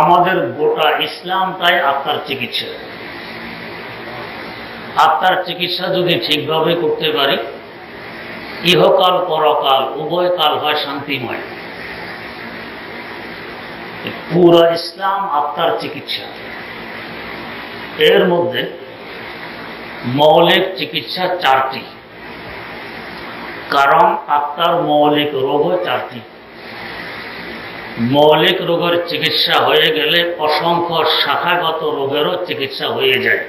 আমাদের গোটা ইসলামটাই আত্মার চিকিৎসা। আত্মার চিকিৎসা যদি ঠিকভাবে করতে পারি, ইহকাল পরকাল উভয় কাল হয় শান্তিময়। পুরা ইসলাম আত্মার চিকিৎসা। এর মধ্যে মৌলিক চিকিৎসা চারটি, কারণ আত্মার মৌলিক রোগ চারটি। মৌলিক রোগের চিকিৎসা হয়ে গেলে অসংখ্য শাখাগত রোগেরও চিকিৎসা হয়ে যায়।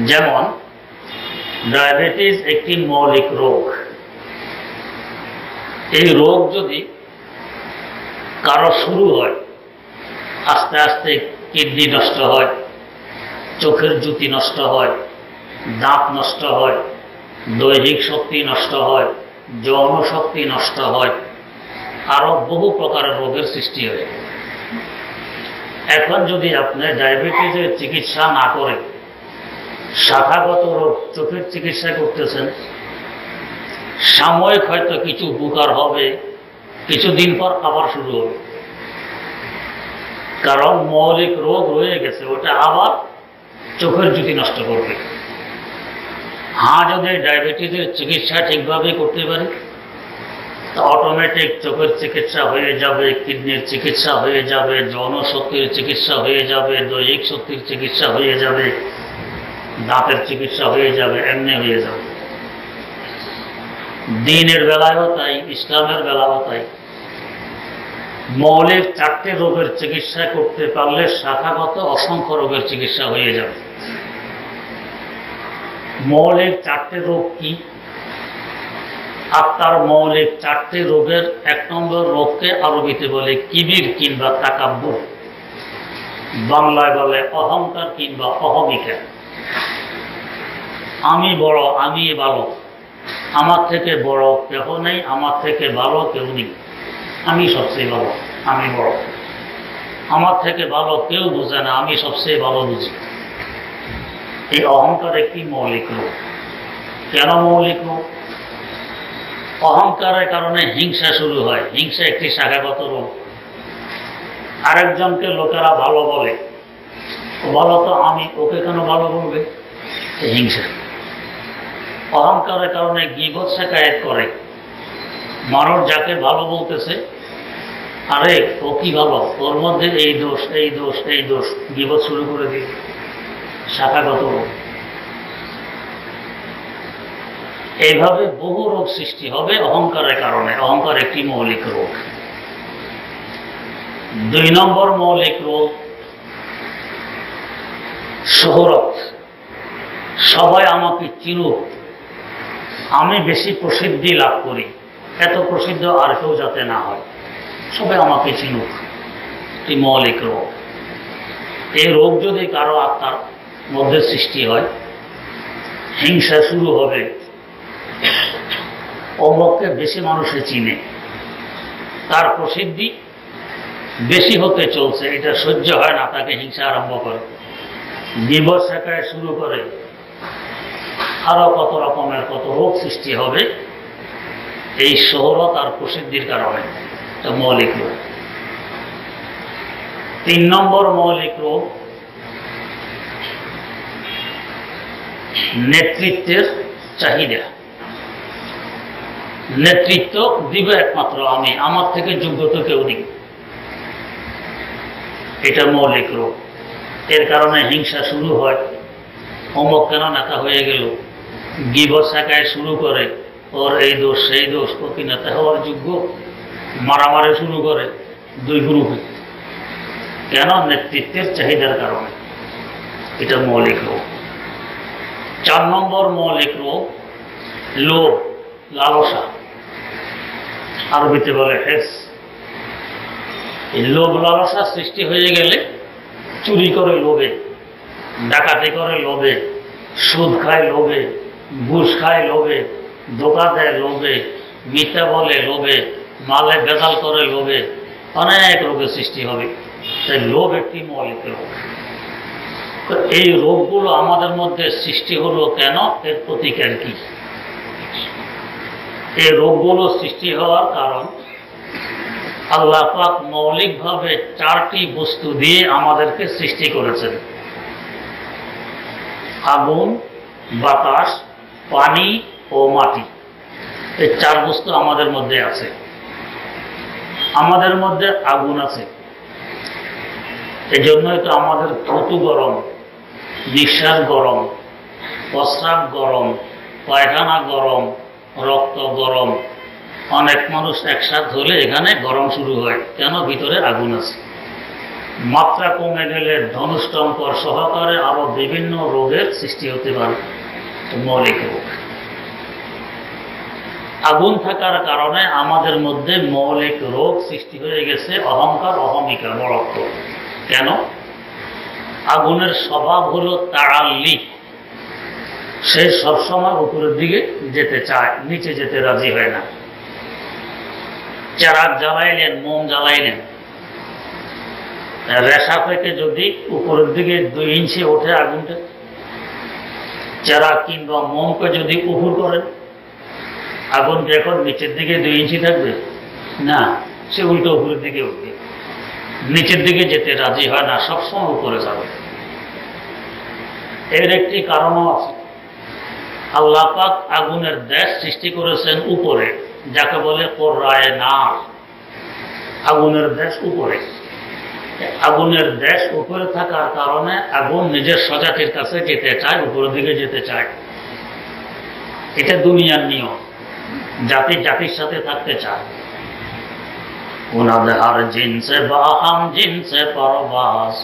যেমন ডায়াবেটিস একটি মৌলিক রোগ। এই রোগ যদি কারো শুরু হয়, আস্তে আস্তে কিডনি নষ্ট হয়, চোখের জ্যোতি নষ্ট হয়, দাঁত নষ্ট হয়, দৈহিক শক্তি নষ্ট হয়, যৌন শক্তি নষ্ট হয়, আরো বহু প্রকারের রোগের সৃষ্টি হয়। এখন যদি আপনি ডায়াবেটিসের চিকিৎসা না করে শাখাগত রোগ চোখের চিকিৎসা করতেছেন, সাময়িক হয়তো কিছু উপকার হবে, কিছুদিন পর আবার শুরু হবে, কারণ মৌলিক রোগ রয়ে গেছে, ওটা আবার চোখের জ্যোতি নষ্ট করবে। হ্যাঁ, যদি ডায়াবেটিসের চিকিৎসা ঠিকভাবে করতে পারে তো অটোমেটিক চোখের চিকিৎসা হয়ে যাবে, কিডনির চিকিৎসা হয়ে যাবে, যৌন শক্তির চিকিৎসা হয়ে যাবে, দৈহিক শক্তির চিকিৎসা হয়ে যাবে, দাঁতের চিকিৎসা হয়ে যাবে, এমনি হয়ে যাবে। দ্বীনের বেলায়ও তাই, ইসলামের বেলায়ও তাই। মৌলিক চারটে রোগের চিকিৎসা করতে পারলে শাখাগত অসংখ্য রোগের চিকিৎসা হয়ে যাবে। মৌলিক চারটে রোগ কি? আত্মার মৌলিক চারটে রোগের এক নম্বর রোগকে আরবিতে বলে কিবির কিংবা তাকাব্বুর, বাংলায় বলে অহংকার কিংবা অহমিকা। আমি বড়, আমি ভালো, আমার থেকে বড় কেহ নেই, আমার থেকে ভালো কেউ নেই, আমি সবচেয়ে ভালো, আমি বড়, আমার থেকে ভালো কেউ বুঝে না, আমি সবচেয়ে ভালো বুঝি। এই অহংকার একটি মৌলিক রোগ। কেন মৌলিক রোগ? অহংকারের কারণে হিংসা শুরু হয়। হিংসা একটি শাখাগত রোগ। আরেকজনকে লোকেরা ভালো বলে, ভালো তো আমি, ওকে কেন ভালো বলবে? হিংসা। অহংকারের কারণে গীবত শিকায়েত করে। মানুষ যাকে ভালো বলতেছে, আরে ও কি ভালো, ওর মধ্যে এই দোষ, এই দোষ, এই দোষ, গীবত শুরু করে দিয়ে শাখাগত রোগ। এইভাবে বহু রোগ সৃষ্টি হবে অহংকারের কারণে। অহংকার একটি মৌলিক রোগ। দুই নম্বর মৌলিক রোগ শোহরত। সবাই আমাকে চিনুক, আমি বেশি প্রসিদ্ধি লাভ করি, এত প্রসিদ্ধ আর কেউ যাতে না হয়, সবাই আমাকে চিনুক, এটি মৌলিক রোগ। এই রোগ যদি কারো আত্মার মধ্যে সৃষ্টি হয়, হিংসা শুরু হবে, অমুককে বেশি মানুষে চিনে, তার প্রসিদ্ধি বেশি হতে চলছে, এটা সহ্য হয় না, তাকে হিংসা আরম্ভ করে, গীবত শিকায়েত শুরু করে, আরো কত রকমের কত রোগ সৃষ্টি হবে এই শোহরত আর প্রসিদ্ধির কারণে। এটা মৌলিক রোগ। তিন নম্বর মৌলিক রোগ নেতৃত্বের চাহিদা। নেতৃত্ব দিবে একমাত্র আমি, আমার থেকে যোগ্যতা কেউ নেই, এটা মৌলিক রোগ। এর কারণে হিংসা শুরু হয়, অমুক কেন নেতা হয়ে গেল, গীবত শিকায়েত শুরু করে, ওর এই দোষ সেই দোষ, ও কি নেতা হওয়ার যোগ্য, মারামারি শুরু করে দুই গ্রুপে। কেন? নেতৃত্বের চাহিদার কারণে। এটা মৌলিক রোগ। চার নম্বর মৌলিক রোগ লোভ, লালসা, আরবিতে বলে হেস। এই লোভ লালসা সৃষ্টি হয়ে গেলে চুরি করে লোভে, ডাকাতি করে লোভে, সুদ খায় লোভে, ঘুষ খায় লোভে, ধোঁকা দেয় লোভে, মিথ্যা বলে লোভে, মালে ভেজাল করে লোভে, অনেক রোগের সৃষ্টি হবে। তাই লোভ একটি মৌলিক রোগ। তো এই রোগগুলো আমাদের মধ্যে সৃষ্টি হলো কেন? এর প্রতিকার কি? এই রোগগুলো সৃষ্টি হওয়ার কারণ আল্লাহ পাক মৌলিকভাবে 4টি বস্তু দিয়ে আমাদেরকে সৃষ্টি করেছেন। আগুন, বাতাস, পানি ও মাটি। এই 4 বস্তু আমাদের মধ্যে আছে। আমাদের মধ্যে আগুন আছে, এই জন্যই তো আমাদের থুতু গরম, নিঃশ্বাস গরম, প্রস্রাব গরম, পায়খানা গরম, রক্ত গরম। অনেক মানুষ একসাথ হলে এখানে গরম শুরু হয়, কেন? ভিতরে আগুন আছে। মাত্রা কমে গেলে ধনুষ্টঙ্কর সহকারে আরো বিভিন্ন রোগের সৃষ্টি হতে পারে, মৌলিক রোগ। আগুন থাকার কারণে আমাদের মধ্যে মৌলিক রোগ সৃষ্টি হয়ে গেছে, অহংকার, অহমিকা, বড়ত্ব। কেন? আগুনের স্বভাব হলো তাড়াল্লি, সে সবসময় উপরের দিকে যেতে চায়, নিচে যেতে রাজি হয় না। চারাক জ্বালাইলেন, মোম জ্বালাইলেন, রেশা থেকে যদি উপরের দিকে 2 ইঞ্চি ওঠে আগুনটা, চারাক কিংবা মোমকে যদি উপর করেন, আগুন যখন নিচের দিকে 2 ইঞ্চি থাকবে না, সে উল্টো উপরের দিকে উঠবে, নিচের দিকে যেতে রাজি হয় না, সবসময় উপরে যাবে। এর একটি কারণও আছে। আল্লাহ পাক আগুনের দেশ সৃষ্টি করেছেন উপরে, যাকে বলে কোরআয়ে নার। আগুনের দেশ উপরে। আগুনের দেশ উপরে থাকার কারণে আগুন নিজের স্বজাতির কাছে যেতে চায়, উপরের দিকে যেতে চায়। এটা দুনিয়ার নিয়ম, জাতি জাতির সাথে থাকতে চায়। ওনাদের হার জিনসে বা হাম জিনসে পরবাস,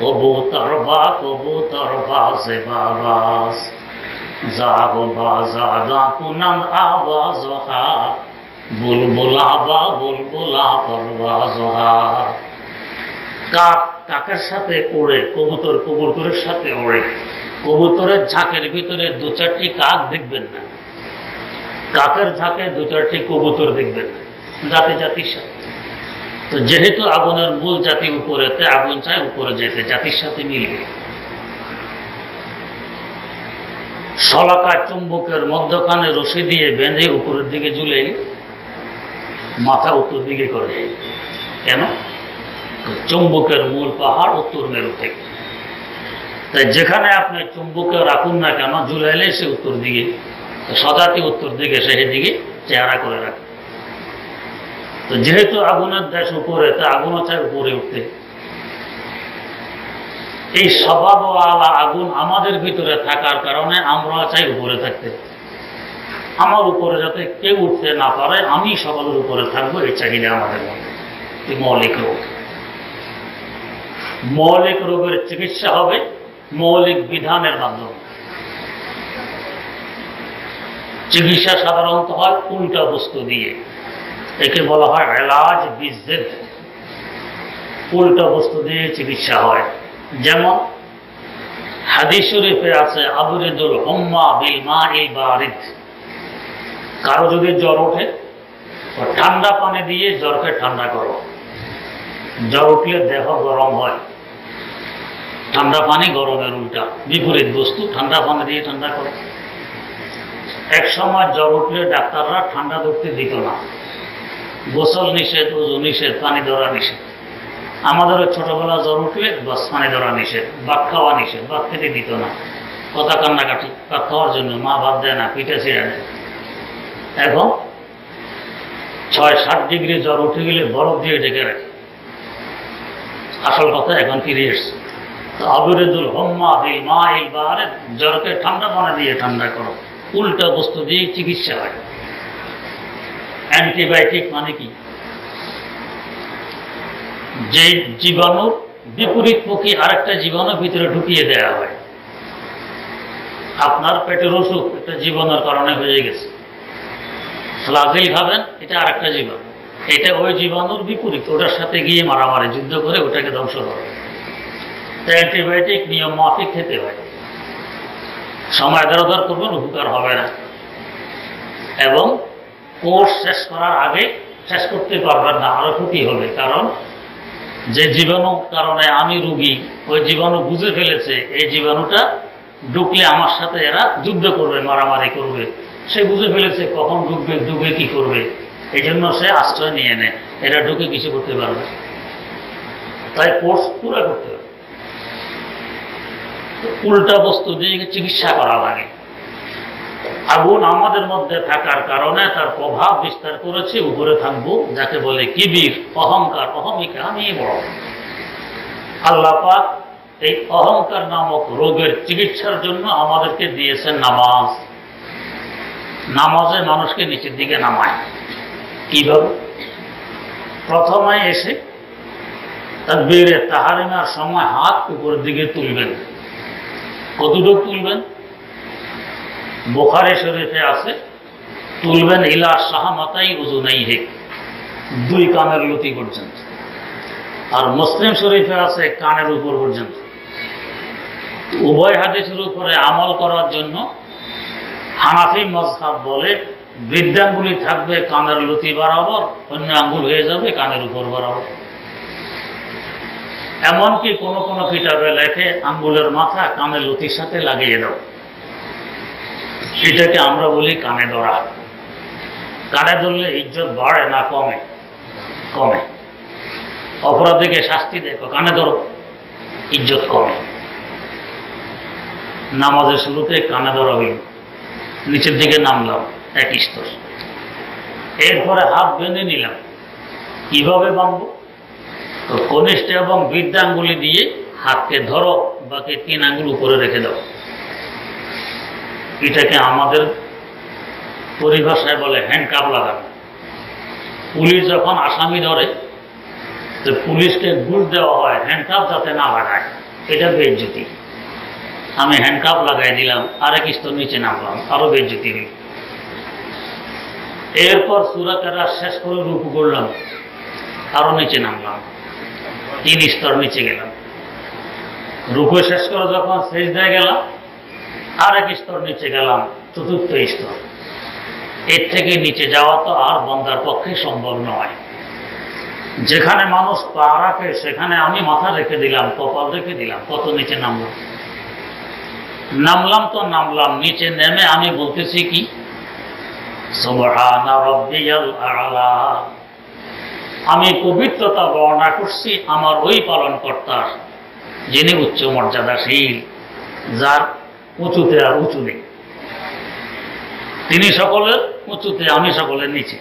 কবুতর বা কবুতর বাজে বাবাস, জাগো বা জাগা পুনম আওয়াজ হা, বুলবুলা বা বুলবুলা পরবাজ হা। কাক কাকের সাথে ওড়ে, কবুতর কবুতরের সাথে ওড়ে। কবুতরের ঝাঁকের ভিতরে 2-4টি কাক দেখবেন না, কাকের ঝাঁকে 2-4টি কবুতর দেখবেন না, জাতি জাতির সাথে। তো যেহেতু আগুনের মূল জাতি উপরেতে, আগুন চায় উপরে যেতে, জাতির সাথে মিলবে। শলাকায় চুম্বকের মধ্যখানে রশি দিয়ে বেঁধে উপরের দিকে ঝুলে মাথা উত্তর দিকে করে। কেন? চুম্বকের মূল পাহাড় উত্তর মেরু থেকে। তাই যেখানে আপনি চুম্বকে রাখুন না কেন, ঝুলাইলে সে উত্তর দিকে, সজাতি উত্তর দিকে, সেদিকে চেহারা করে রাখে। তো যেহেতু আগুনের দেশ উপরে, তা আগুনও চায় উপরে উঠতে। এই স্বভাবওয়ালা আগুন আমাদের ভিতরে থাকার কারণে আমরা চাই উপরে থাকতে। আমার উপরে যাতে কেউ উঠতে না পারে, আমি সকলের উপরে থাকবো, এই চাহিদা আমাদের মধ্যে। মৌলিক রোগ। মৌলিক রোগের চিকিৎসা হবে মৌলিক বিধানের মাধ্যমে। চিকিৎসা সাধারণত হয় উল্টা বস্তু দিয়ে, একে বলা হয় এলাজ বিজ্জেদ। উল্টা বস্তু দিয়ে চিকিৎসা হয়। যেমন হাদিস শরীফে আছে, আবরিদুল হুম্মা বিল মাইল বারিদ। কারো যদি জ্বর ওঠে, ঠান্ডা পানি দিয়ে জ্বরকে ঠান্ডা করো। জ্বর উঠলে দেহ গরম হয়, ঠান্ডা পানি গরমের উল্টা, বিপরীত বস্তু। ঠান্ডা পানি দিয়ে ঠান্ডা করো। এক সময় জ্বর উঠলে ডাক্তাররা ঠান্ডা ধরতে দিত না, গোসল নিষেধ, ওযু নিষেধ, পানি ধরা নিষেধ। আমাদেরও ছোটবেলা জ্বর উঠলে বাস পানি ধরা নিষেধ, ভাত খাওয়া নিষেধ, ভাত খেতে দিত না, কথা কান্নাকাটি, ভাত খাওয়ার জন্য মা ভাত দেয় না, পিঠে ছিঁড়ে নেয়। এখন 6-7 ডিগ্রি জ্বর উঠে গেলে বরফ দিয়ে ঢেকে রাখে। আসল কথা এখন ফিরে এসছে। তো আবরিদুল হুম্মা বিল মাইল বারিদ, জ্বরকে ঠান্ডা পানি দিয়ে ঠান্ডা করো। উল্টা বস্তু দিয়ে চিকিৎসা হয়। অ্যান্টিবায়োটিক মানে কি? যে জীবাণুর বিপরীতমুখী আরেকটা জীবাণু ভিতরে ঢুকিয়ে দেওয়া হয়। আপনার পেটের অসুখ একটা জীবাণুর কারণে হয়ে গেছে, ফ্লাজিল খাবেন, এটা আরেকটা জীবাণু, এটা ওই জীবাণুর বিপরীত, ওটার সাথে গিয়ে মারামারি যুদ্ধ করে ওটাকে ধ্বংস করে। তাই অ্যান্টিবায়োটিক নিয়ম মাফিক খেতে হয়। সময় দরকার করবেন, উপকার হবে না। এবং কোর্স শেষ করার আগে শেষ করতে পারবেন না, আরো ক্ষতি হবে। কারণ যে জীবাণু কারণে আমি রোগী, ওই জীবাণু বুঝে ফেলেছে এই জীবাণুটা ঢুকলে আমার সাথে এরা যুদ্ধ করবে, মারামারি করবে। সে বুঝে ফেলেছে কখন ঢুকবে, ঢুকে কি করবে, এই জন্য সে আশ্রয় নিয়ে নেয়। এরা ঢুকে কিছু করতে পারবে, তাই কোর্স পুরো করতে হবে। উল্টা বস্তু দিয়ে চিকিৎসা করা লাগে। আগুন আমাদের মধ্যে থাকার কারণে তার প্রভাব বিস্তার করেছে, উপরে থাকবো, যাকে বলে কিবির, অহংকার, অহমিকা, আমি বড়। আল্লাহ পাক এই অহংকার নামক রোগের চিকিৎসার জন্য আমাদেরকে দিয়েছেন নামাজ। নামাজে মানুষকে নিচের দিকে নামায়। কিভাবে? প্রথমে এসে তাকবীরে তাহরিমার সময় হাত উপরের দিকে তুলবেন। কতটুকু তুলবেন? বুখারী শরীফে আছে, তুলবেন ইলা শাহমাতাই উযুনাইহি, 2 কানের লতি পর্যন্ত। আর মুসলিম শরীফে আছে কানের উপর পর্যন্ত। উভয় হাদিসের উপরে আমল করার জন্য হানাফি মাযহাব বলে বৃদ্ধাঙ্গুলি থাকবে কানের লতি বরাবর, অন্য আঙ্গুল হয়ে যাবে কানের উপর বরাবর। এমনকি কোন কোন কিতাবে লেখে আঙ্গুলের মাথা কানের লতির সাথে লাগিয়ে দাও। এটাকে আমরা বলি কানে ধরা। কানে ধরলে ইজ্জত বাড়ে না কমে? কমে। অপরাধীকে শাস্তি দেখো, কানে ধরো, ইজ্জত কমে। নামাজের শুরুতে কানে ধরা হইল, নিচের দিকে নামলাম 1 স্তর, এরপরে হাত বেঁধে নিলাম। কিভাবে বাঁধবো? তো কনিষ্ঠ এবং বৃদ্ধাঙ্গুলি দিয়ে হাতকে ধরো, বাকি 3 আঙ্গুল উপরে রেখে দাও। এটাকে আমাদের পরিভাষায় বলে হ্যান্ডকাপ লাগানো। পুলিশ যখন আসামি ধরে, তো পুলিশকে ঘুষ দেওয়া হয় হ্যান্ডকাপ যাতে না লাগায়, এটা বেইজ্জতি। আমি হ্যান্ডকাপ লাগাই দিলাম, 1 স্তর নিচে নামলাম, আরো বেইজ্জতি হইল। এরপর সূরা কেরাত শেষ করে রুকু করলাম, আরো নিচে নামলাম, 3 স্তর নিচে গেলাম। রুকু শেষ করে যখন সিজদায় গেলাম, 1 স্তর নিচে গেলাম, 4র্থ স্তর। এর থেকে নিচে যাওয়া তো আর বান্দার পক্ষে সম্ভব নয়। যেখানে মানুষ পা রাখে সেখানে আমি মাথা রেখে দিলাম, কপাল রেখে দিলাম, কত নিচে নামলাম। নামলাম তো নামলাম, নিচে নেমে আমি বলতেছি কি? সুবহানা রাব্বিয়াল আ'লা। আমি পবিত্রতা বর্ণনা করছি আমার ওই পালনকর্তার, যিনি উচ্চ মর্যাদাশীল, যার উঁচুতে আর উঁচু নেই। তিনি সকলের উঁচুতে, আমি সকলের নিচে।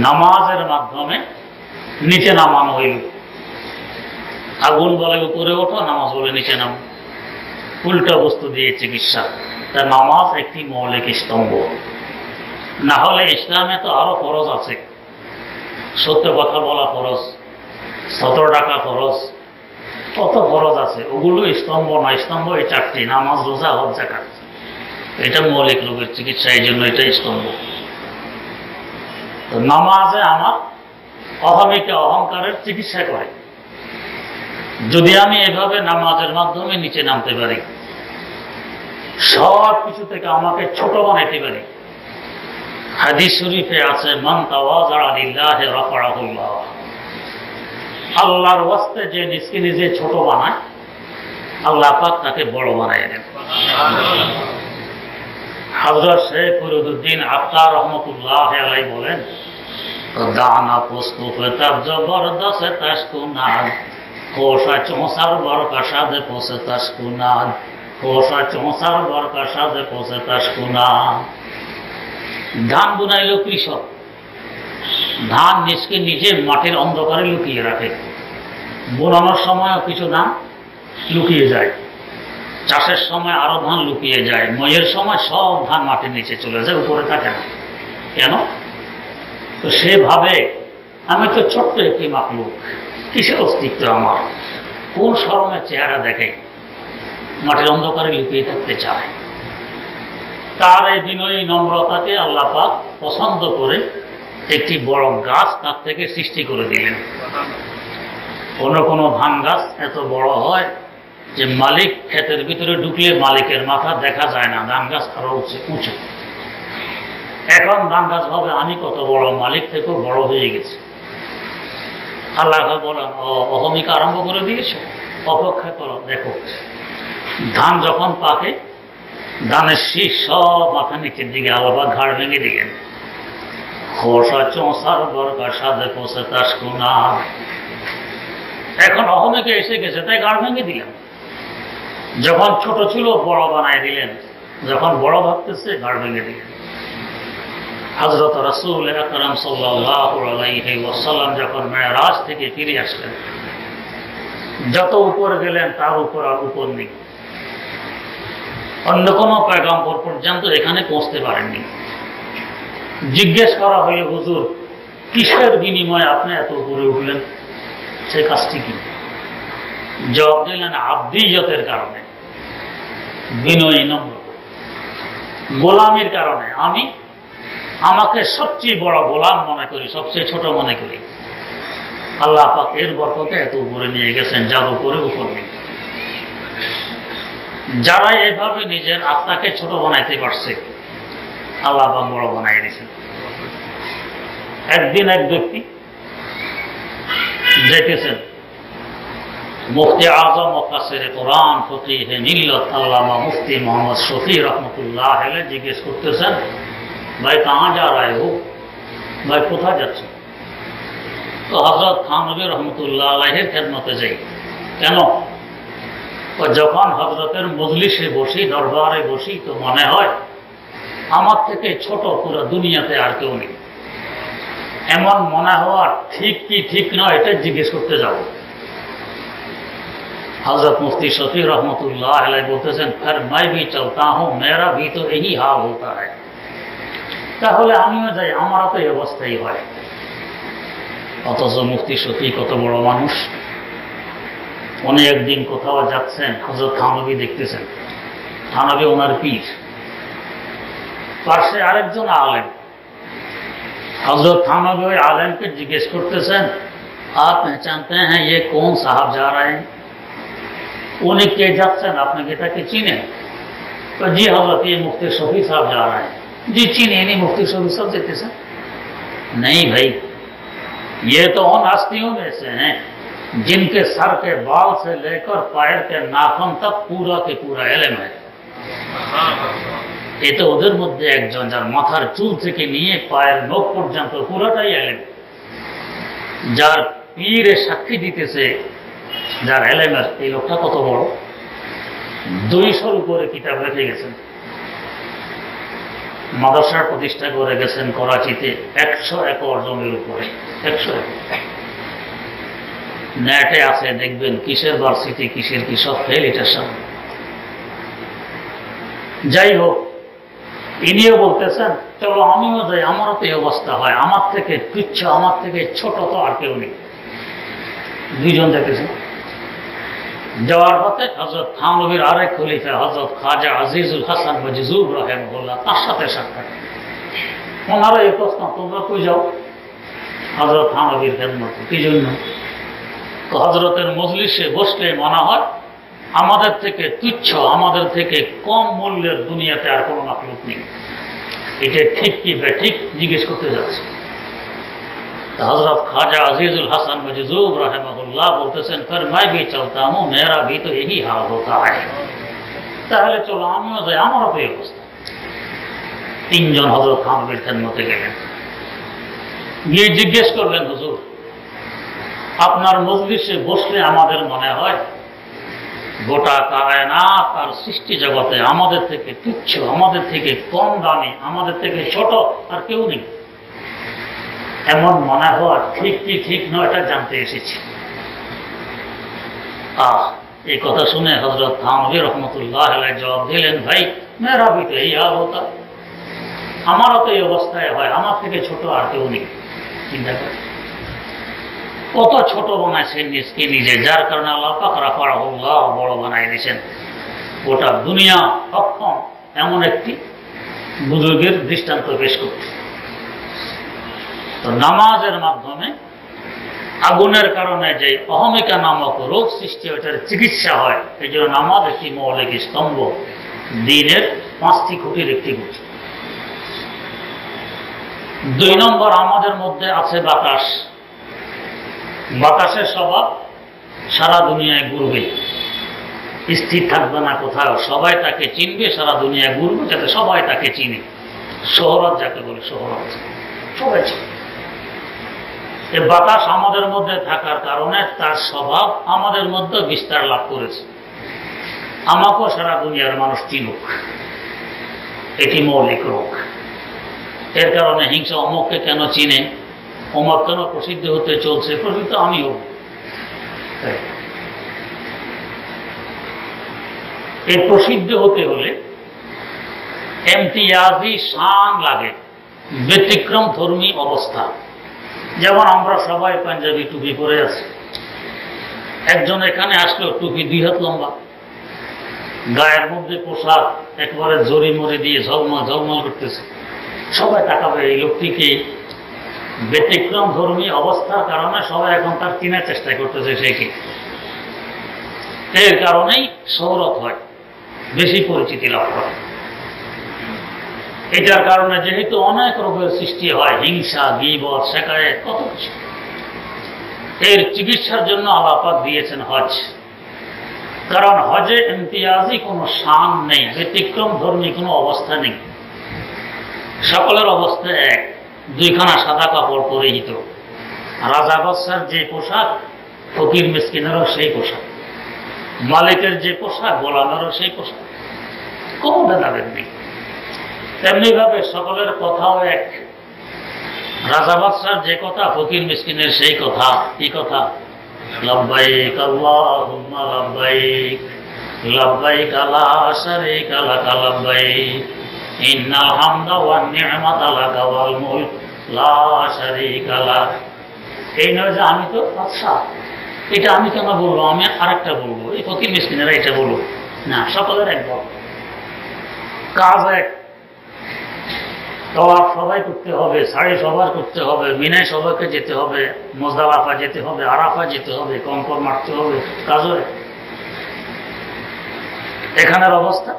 নামাজের মাধ্যমে নিচে নামানো হইল। আগুন বলে উপরে ওঠো, নামাজ বলে নিচে নামো। উল্টা বস্তু দিয়ে চিকিৎসা। তা নামাজ একটি মৌলিক স্তম্ভ। না হলে ইসলামে তো আরো ফরজ আছে। সত্য কথা বলা ফরজ, 17 টাকা ফরজ, কত ফরজ আছে। ওগুলো স্তম্ভ না। স্তম্ভ এই 4টি: নামাজ, রোজা, হজ, যাকাত। এটা মৌলিক রোগের চিকিৎসা, এই জন্য এটা স্তম্ভ। তো নামাজে আমার অহমিকা, অহংকারের চিকিৎসা করে। যদি আমি এভাবে নামাজের মাধ্যমে নিচে নামতে পারি, সব কিছু থেকে আমাকে ছোট বানাইতে পারি। হাদিস শরীফে আছে, মান তাওয়াযা লিল্লাহি রাফাআহুল্লাহ। আল্লাহর ওয়াস্তে যে নিজকে নিজে ছোট বানায়, আল্লাহ পাক তাকে বড় বানায় দেন। হযরত শেখ ফরিদউদ্দিন আত্তার রহমাতুল্লাহ আলাইহি বলেন, দানা পোস্ত ফেতাব জবরদস্ত তাশকুনাদ, কোষা চৌসার বরকাশাদে পোষে তাশকুনাদ, কোষা চৌসার বরকাশাদে পোষে তাশকুনাদ। ধান বুনাইল কৃষক, ধান নিজকে নিজে মাটির অন্ধকারে লুকিয়ে রাখে। বোনানোর সময় কিছু ধান লুকিয়ে যায়, চাষের সময় আরো ধান লুকিয়ে যায়, ময়ের সময় সব ধান মাটির নিচে চলে যায়, উপরে থাকে না। কেন? তো সে ভাবে আমি তো ছোট্ট একটি মাখলুক, কিসের অস্তিত্ব আমার? কোন শরমের চেহারা দেখে মাটির অন্ধকারে লুকিয়ে থাকতে চায়। তার এই বিনয়ী নম্রতাকে আল্লাহ পাক পছন্দ করে একটি বড় গাছ তার থেকে সৃষ্টি করে দিলেন। কোন কোন ধান গাছ এত বড় হয় যে মালিক ক্ষেতের ভিতরে ঢুকলে মালিকের মাথা দেখা যায় না, ধান গাছ আরো উঁচু। এখন ধান গাছ ভাবে আমি কত বড়, মালিক থেকেও বড় হয়ে গেছে। আল্লাহ বলেন, অহমিকা আরম্ভ করে দিয়েছে, অপেক্ষা করো, দেখো। ধান যখন পাকে, ধানের শীষ সব মাথা নিচের দিকে, আল্লাহ ঘাড় ভেঙে দিলেন। খোসা চৌসার বরকা সাধে কোষে তাসকুনা। এখন অহমিকে এসে গেছে, তাই গাড় ভেঙে দিলেন। যখন ছোট ছিল বড় বানায় দিলেন, যখন বড় ভাবতেছে গাড় ভেঙে দিলেন। হযরত রাসূল আকরাম সাল্লাল্লাহু আলাইহি ওয়াসাল্লাম যখন মেরাজ থেকে ফিরে আসলেন, যত উপর গেলেন তার উপর আর উপর নেই। অন্য কোনো পয়গম্বর পর্যন্ত এখানে পৌঁছতে পারেননি। জিজ্ঞেস করা হলে, হুজুর কিসের বিনিময়ে আপনি এত উপরে উঠলেন, সে কাজটি কি? জবাব দিলেন, আব্দিয়তের কারণে, বিনয়ী নম্র গোলামের কারণে। আমি আমাকে সবচেয়ে বড় গোলাম মনে করি, সবচেয়ে ছোট মনে করি। আল্লাহ পাক এর বরকতে এত উপরে নিয়ে গেছেন, যার উপরে উপর নেই। যারা এইভাবে নিজের আত্মাকে ছোট বানাইতে পারছে, আল্লাহ পাক বড় বানাই দিয়েছেন। একদিন এক ব্যক্তি যেতেছেন, মুফতি আজম ও কাসির কোরআন ফকিহ মিল্লাত আল্লামা মুফতি মোহাম্মদ শফি রহমতুল্লাহ আলাইহি জিজ্ঞেস করতেছেন, ভাই কাহা যা রায় হো, ভাই কোথায় যাচ্ছে? তো হযরত থানভী রহমতুল্লাহ আলাইহির খেদমতে যাই। কেন? যখন হযরতের মজলিসে বসি, দরবারে বসি, তো মনে হয় আমার থেকে ছোট পুরো দুনিয়াতে আর কেউ নেই। এমন মনে হওয়া ঠিক কি ঠিক নয়, এটা জিজ্ঞেস করতে যাব। हजरत मुफ्ती शफी रहमतुल्लाह अलैह बोलतेছেন, फिर मैं भी चलता हूँ, मेरा भी तो यही हाल होता है। তাহলে আমিও যাই, আমারও তো এই অবস্থাই হয়। অথচ মুফতি শফি কত বড় মানুষ। উনি একদিন কোথাও যাচ্ছেন, হযরত থানভী দেখতেছেন। থানভী ওনার পীর, পাশে আরেকজন আলেম। हजरत थानवी ওই আলেমকে জিজ্ঞেস করতেছেন, आप पहचानते हैं ये कौन साहब जा रहे हैं? उन्हें के जाচ্ছেন, আপনি কি তাকে চিনেন? तो जी हजरत ये मुफ्ती शफी साहब जा रहे हैं। जी चिने नहीं, मुफ्ती शफी साहब देते सर? नहीं भाई, ये तो उन हस्तियों में से हैं जिनके सर के बाल से लेकर पैर के नाखून तक पूरा के पूरा इल्म है। ये तो ওদের মধ্যে একজন, যার মাথার চুল থেকে নিয়ে পায়ের নখ পর্যন্ত পুরোটাই ইলম, যার পীরে সাক্ষী দিতেছে, যার ইলমের। এই লোকটা কত বড়! 200-র উপরে কিতাব রেখে গেছেন। মাদ্রাসার প্রতিষ্ঠা করে গেছেন করাচিতে 100 একর জমির উপরে। 100 একর নেটে আছে, দেখবেন কিসের ভার্সিটি, কিসের কি সব ফেল এটার সামনে। যাই হোক, ইনিও বলতেছেন, চলো আমিও যাই, আমারও তো এই অবস্থা হয়, আমার থেকে তুচ্ছ, আমার থেকে ছোট তো আর কেউ নেই। দুইজন দেখেছেন। যাওয়ার পথে হযরত থানভীর আরেক খলিফা হযরত খাজা আজিজুল হাসান মজজুব রাহিমাহুল্লাহ, তার সাথে সাক্ষাৎ। ওনারা এই প্রশ্ন, তোমরা কই যাও? হযরত থানভীর খেদমতে। কি জন্য? তো হযরতের মজলিসে বসলে মনে হয় আমাদের থেকে তুচ্ছ, আমাদের থেকে কম মূল্যের দুনিয়াতে আর কোনো মাখলুক নেই। এটা ঠিক কি বেঠিক জিজ্ঞেস করতে যাচ্ছে। हजरत ख्वाजा अजीजुल हसन मजजूब रहमहुल्लाह बोलतेছেন, फिर मैं भी चलता हूँ, मेरा भी तो यही हाल होता है। তাহলে চলো আমিও যাই, আমারও তো এই অবস্থা। তিনজন হযরত থানভীর খেদমতে গেলেন, গিয়ে জিজ্ঞেস করলেন, হুজুর আপনার মজলিসে বসলে আমাদের মনে হয় গোটা কায়নাত আর সৃষ্টি জগতে আমাদের থেকে তুচ্ছ, আমাদের থেকে কম দামি, আমাদের থেকে ছোট আর কেউ নেই। এমন মনে হওয়া ঠিক কি ঠিক নয়, এটা জানতে এসেছি। এই কথা শুনে হযরত থানভী রহমতুল্লাহ আলাইহি জবাব দিলেন, ভাই মেরা ভি তো এই হাল হতা, আমারও তো এই অবস্থায় হয়, আমার থেকে ছোট আর কেউ নেই। চিন্তা করে কত ছোট বানাইছেন নিজকে নিজে, যার কারণে আল্লাহ পাক রাফাহুল্লাহ বড় বানাই দিয়েছেন। গোটা দুনিয়া সক্ষম এমন একটি বুজুর্গের দৃষ্টান্ত পেশ করছে। তো নামাজের মাধ্যমে আগুনের কারণে যে অহমিকা নামক রোগ সৃষ্টি, ওইটার চিকিৎসা হয়। এই জন্য নামাজ একটি মৌলিক স্তম্ভ, দ্বীনের 5টি খুঁটির একটি খুঁটি। 2 নম্বর, আমাদের মধ্যে আছে বাতাস। বাতাসের স্বভাব সারা দুনিয়ায় ঘুরবে, স্থির থাকবে না কোথাও। সবাই তাকে চিনবে, সারা দুনিয়ায় ঘুরবে যাতে সবাই তাকে চিনে। শহরত যাকে বলে, শহরত। সবাই চিনি। এই বাতাস আমাদের মধ্যে থাকার কারণে তার স্বভাব আমাদের মধ্যে বিস্তার লাভ করেছে, আমাকেও সারা দুনিয়ার মানুষ চিনুক, এটি মৌলিক রোগ। এর কারণে হিংসা, অমুককে কেন চিনে, অমুক কেন প্রসিদ্ধ হতে চলছে, প্রসিদ্ধ আমিও। এই প্রসিদ্ধ হতে হলে ইমতিয়াজি শান লাগে, ব্যতিক্রম ধর্মী অবস্থা। যেমন আমরা সবাই পাঞ্জাবি টুপি পরে আছি, একজন এখানে আসলো টুপি 2 হাত লম্বা, গায়ের মধ্যে পোশাক একবারে জরি মরি দিয়ে ঝলমল ঝলমল করতেছে, সবাই তাকাবে এই লোকটিকে। ব্যতিক্রম ধর্মী অবস্থার কারণে সবাই এখন তার চিনার চেষ্টা করতেছে সে কি। এর কারণেই শহরত হয়, বেশি পরিচিতি লাভ করে। এটার কারণে যেহেতু অনেক রোগের সৃষ্টি হয়, হিংসা, গীবত, শিকায়েত, কত কিছু। এর চিকিৎসার জন্য আল্লাহ পাক দিয়েছেন হজ। কারণ হজে ইমতিয়াজি কোনো শান নেই, ব্যতিক্রম ধর্মী কোনো অবস্থা নেই, সকলের অবস্থা এক। 2খানা সাদা কাপড় পরিহিত, রাজা বাদশার যে পোশাক, ফকির মিসকিনেরও সেই পোশাক, মালিকের যে পোশাক, গোলামেরও সেই পোশাক, কোনো ভেদাভেদ নেই। তেমনি ভাবে সকলের কথাও এক। রাজা বাদশার যে কথা, ফকির মিসকিনের সেই কথা। কি কথা? লাব্বাইক আল্লাহুম্মা লাব্বাইক, লাব্বাইক লা শারীকা লাক লাব্বাইক, ইন্নাল হামদা ওয়ান নি'মাতা লাকা ওয়াল মুলক লা শারীকা লাক। এই নয় যে আমি তো বাদশা, এটা আমি কেন বলবো, আমি আরেকটা বলবো, এই ফকির মিসকিনেরা এটা বলবো না, সকলের এক বল, কাজ এক। তওয়াফ সবাই করতে হবে, সাড়ি সবার করতে হবে, মিনায় সবাইকে যেতে হবে, মুজদালিফা যেতে হবে, আরাফা যেতে হবে, কঙ্কর মারতে হবে, কাজ হয়। এখানের অবস্থা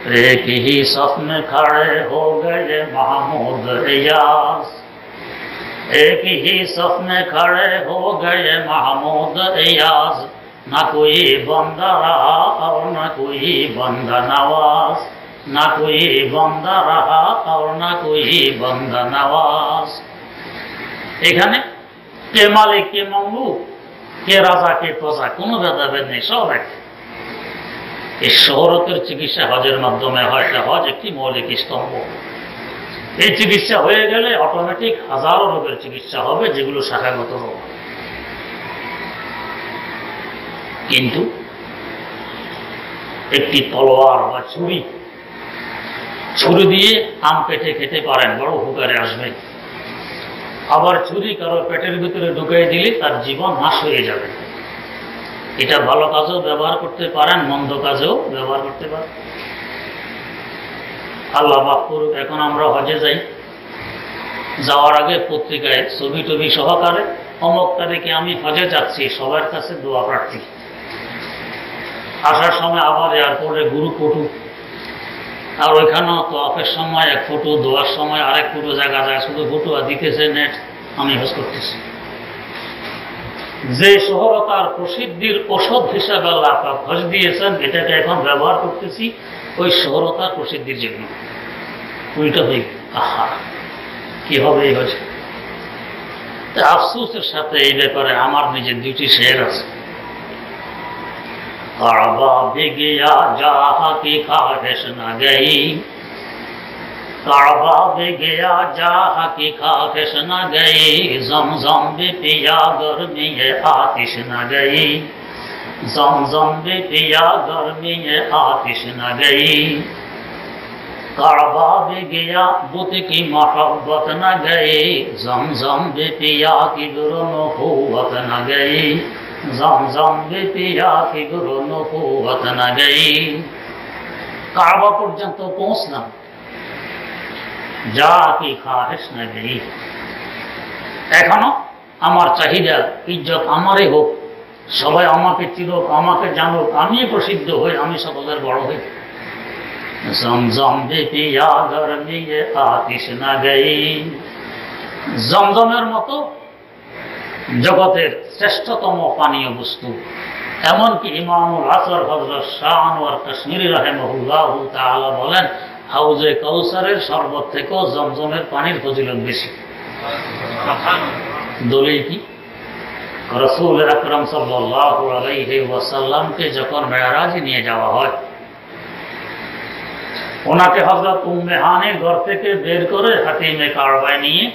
एक ही सफ में खड़े हो गए महमूद इयास, एक ही सफ में खड़े हो गए महमूद इयास, न कोई बंदा रहा और न कोई बंदा नवाज, न कोई बंदा रहा और न कोई बंदा नवाज। এখানে কে মালিক, কে মামলুক, কে রাজা, কে প্রজা, কোনো ভেদাভেদ নেই, সব এক। এই শহরতের চিকিৎসা হজের মাধ্যমে হয়। হজ একটি মৌলিক স্তম্ভ। এই চিকিৎসা হয়ে গেলে অটোমেটিক হাজারো রোগের চিকিৎসা হবে, যেগুলো শাখাগত রোগ। কিন্তু একটি তলোয়ার বা ছুরি দিয়ে আম পেটে খেতে পারেন, বড় উপকারে আসবে। আবার ছুরি কারো পেটের ভিতরে ঢুকিয়ে দিলে তার জীবন নাশ হয়ে যাবে। এটা ভালো কাজেও ব্যবহার করতে পারেন, মন্দ কাজেও ব্যবহার করতে পারেন। আল্লাহ মাফ করুক। এখন আমরা হজে যাই, যাওয়ার আগে পত্রিকায় ছবি টবি সহকারে অমুক তারিখে আমি হজে যাচ্ছি, সবার কাছে দোয়া প্রার্থী। আসার সময় আবার এয়ারপোর্টে গুরু ফটো, আর ওইখানেও তো অফের সময় এক ফটো, দোয়ার সময় আরেক ফটো, জায়গা যায় শুধু ফটো আর দিতেছে নেট, আমি হজ করতেছি। যে শহরতার প্রসিদ্ধির ঔষধ হিসাবে আল্লাহ পাক হজ দিয়েছেন, এটাকে এখন ব্যবহার করতেছি ওই শহরতার প্রসিদ্ধির জন্য। উল্টো হয়ে আহা, কি হবে এই হজ। আফসোসের সাথে এই ব্যাপারে আমার নিজের 2টি শের আছে। কাবা ভি গিয়া যাহা কি খাহেশ না গই, काबा भी गया जहाँ की ख्वाहिश न गई, ज़मज़म भी पिया गर्मी आतिश न गई, ज़मज़म भी पिया गर्मी आतिश न गई। काबा भी गया बुत की मोहब्बत न गई, ज़मज़म भी पिया की गुरु नबूवत न गई, ज़मज़म भी पिया की गुरु नबूवत न गई। काबा पर्यন্ত পৌঁছলাম, যা কি খাহেশ না গই। এখনো আমার চাহিদা, ইজ্জত আমারই হোক, সবাই আমাকে চিনুক, আমাকে জানুক, আমি প্রসিদ্ধ হই, আমি সকলের বড় হই। জমজম ভি পিয়া গরমি আতিশ না গই। জমজমের মতো জগতের শ্রেষ্ঠতম পানীয় বস্তু, এমনকি ইমামুল আসর হযরত শাহ আনোয়ার কাশ্মীরি রাহিমাহুল্লাহু তাআলা বলেন, হাউজে কাউসারের শরবত থেকেও জমজমের পানির ফজিলত বেশি। দলিল কি? রাসূল আকরাম সাল্লাল্লাহু আলাইহি ওয়াসাল্লামকে যখন মেরাজে নিয়ে যাওয়া হয়, ওনাকে হযরত উম্মে হানি ঘর থেকে বের করে হাতিমে কারবায় নিয়ে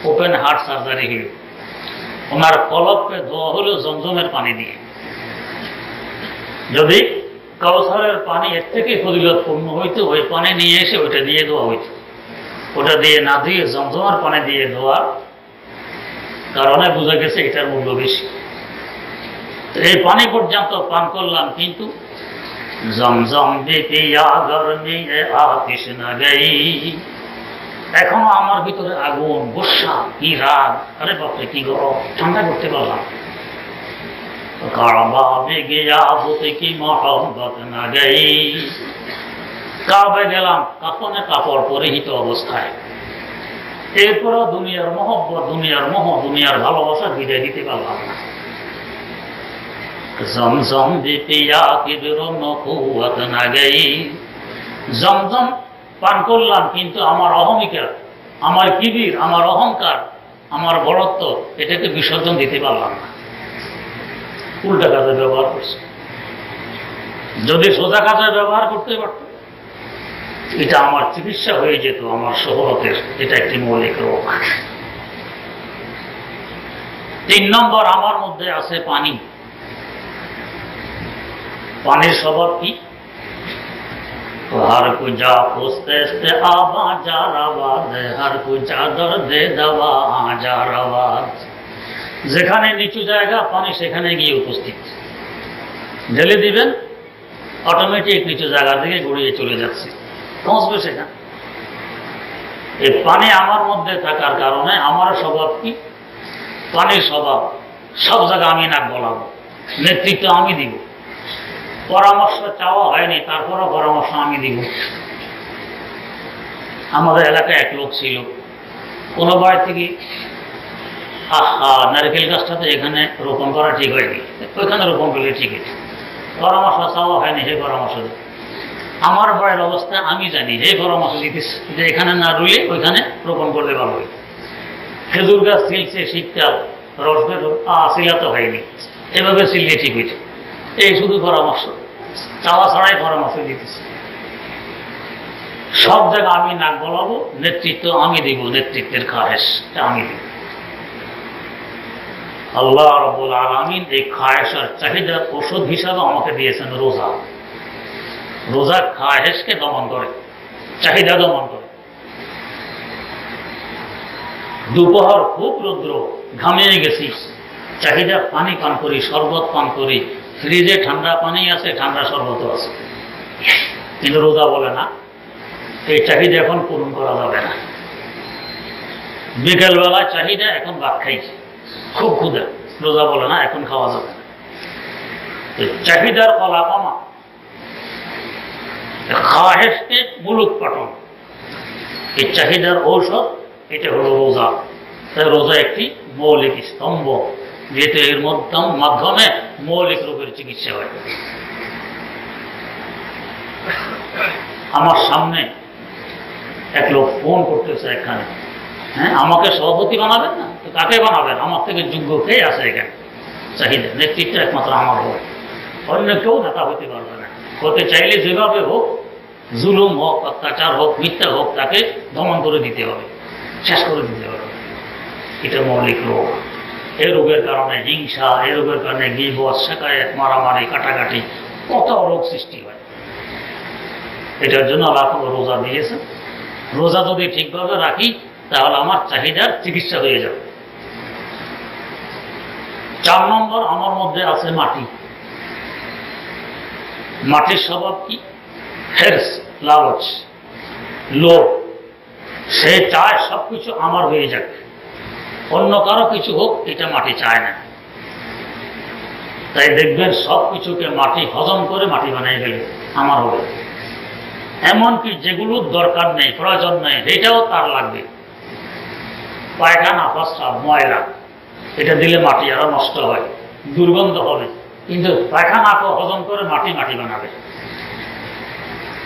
ওপেন হার্ট সার্জারি হল। ওনার কলবকে ধোয়া হলো জমজমের পানি দিয়ে। যদি কাউসারের পানি এর থেকে ফজিলতপূর্ণ হইতো, ওই পানি নিয়ে এসে ওইটা দিয়ে ধোয়া হইত। ওটা দিয়ে না দিয়ে জমজমের পানি দিয়ে ধোয়ার কারণে বোঝা গেছে এটার মূল্য বেশি। এই পানি পর্যন্ত পান করলাম, কিন্তু জমজম পিয়া গরমি আতিশ না গই, এখনো আমার ভিতরে আগুন, গোসা, কি রাগ, আরে বাপরে কি গরম, ঠান্ডা করতে পারলাম। কাবাবে গিয়া হতে কি মহব্বত না গই, কাবে গেলাম কাফনে কাপড় পরিহিত অবস্থায়, এরপরও দুনিয়ার মহব্বত, দুনিয়ার মোহ, দুনিয়ার ভালোবাসা বিদায় দিতে পারলাম না। জমজম পিয়া কি নকুয়াত না গই, জমজম পান করলাম, কিন্তু আমার অহমিকা, আমার কিবির, আমার অহংকার, আমার বড়ত্ব, এটাকে বিসর্জন দিতে পারলাম না। উল্টা কাজে ব্যবহার করছে। যদি সোজা কাজে ব্যবহার করতে পারত, এটা আমার চিকিৎসা হয়ে যেত, আমার শহরতের। এটা একটি মৌলিক রোগ। 3 নম্বর, আমার মধ্যে আছে পানি। পানির স্বভাব কি? हर कुजा पुस्ते आबा जा रवाद, हर कुजा दर्दे दवा जा रवाद। যেখানে নিচু জায়গা পানি সেখানে গিয়ে উপস্থিত, ঢেলে দিবেন, অটোমেটিক নিচু জায়গা থেকে গড়িয়ে চলে যাচ্ছে, পৌঁছবে সেখানে। এই পানি আমার মধ্যে থাকার কারণে আমার স্বভাব কি? পানির স্বভাব, সব জায়গায় আমি নাক গলাবো, নেতৃত্ব আমি দিব। পরামর্শ চাওয়া হয়নি, তারপরও পরামর্শ আমি দিব। আমাদের এলাকায় এক লোক ছিল, কোনো বাড়ি থেকে নারকেল গাছটাতে এখানে রোপণ করা ঠিক হয়নি, ওইখানে রোপণ করলে ঠিক আছে, পরামর্শ চাওয়া হয়নি, সেই পরামর্শ দেয়। আমার বাড়ির অবস্থা আমি জানি, এই পরামর্শ দিতেছে যে এখানে না রুইলে ওইখানে রোপণ করলে ভালো হয়। খেজুর গাছ ছিলছে শীতকাল, রস বের শিলা তো হয়নি, এভাবে ছিললে ঠিক হয়েছে। এই শুধু পরামর্শ চাওয়া ছাড়াই পরামর্শ দিতেছে। সব জায়গায় আমি নাক গলাবো, নেতৃত্ব আমি দিব, নেতৃত্বের খায়েশ আমি দিব। আল্লাহ রাব্বুল আলামিন এই খায়েশের চাহিদার ওষুধ হিসাবে আমাকে দিয়েছেন রোজা। রোজা খায়েশকে দমন করে, চাহিদা দমন করে। দুপুর খুব রৌদ্র, ঘামিয়ে গেছি, চাহিদা পানি পান করি, শরবত পান করি, ফ্রিজে ঠান্ডা পানি আছে, ঠান্ডা শরবত আছে, কিন্তু রোজা বলে না, এই চাহিদা এখন পূরণ করা যাবে না। বিকেলবেলা চাহিদা এখন ভাত খাইছে, খুব ক্ষুধা, রোজা বলে না এখন খাওয়া যাবে না। চাহিদার কলা কমা, খাহেশকে মুলুক পাঠন, এই চাহিদার ঔষধ, এটা হলো রোজা। তাই রোজা একটি মৌলিক স্তম্ভ, যেহেতু এর মাধ্যমে মৌলিক রোগের চিকিৎসা হয়। আমার সামনে এক লোক ফোন করতেছে এখানে, হ্যাঁ আমাকে সভাপতি বানাবেন না, তো কাকে বানাবেন? আমার থেকে যোগ্য কে আছে এখানে? চাহিদা, নেতৃত্ব একমাত্র আমার হবে, অন্য কেউ নেতা হতে পারবে না। হতে চাইলে যেভাবে হোক, জুলুম হোক, অত্যাচার হোক, মিথ্যা হোক, তাকে দমন করে দিতে হবে, শেষ করে দিতে হবে। এটা মৌলিক রোগ। এই রোগের কারণে হিংসা, এই রোগের কারণে গীবত, শিকায়েত, মারামারি, কাটাকাটি, কত রোগ সৃষ্টি হয়। এটার জন্য আল্লাহ রোজা দিয়েছেন। রোজা যদি ঠিকভাবে রাখি তাহলে আমার চাহিদার চিকিৎসা হয়ে যাবে। 4 নম্বর, আমার মধ্যে আছে মাটি। মাটির স্বভাব কি? হেরস, লালচ, লোভ। সে চায় সবকিছু আমার হয়ে যাক, অন্য কারো কিছু হোক, এটা মাটি চায় না। তাই দেখবেন সবকিছুকে মাটি হজম করে মাটি বানিয়ে গেলে আমার হবে। এমনকি যেগুলোর দরকার নেই, প্রয়োজন নেই, এটাও তার লাগবে। পায়খানা, প্রস্রাব, ময়লা, এটা দিলে মাটি আরো নষ্ট হয়, দুর্গন্ধ হবে, কিন্তু পায়খানাকে হজম করে মাটি মাটি বানাবে।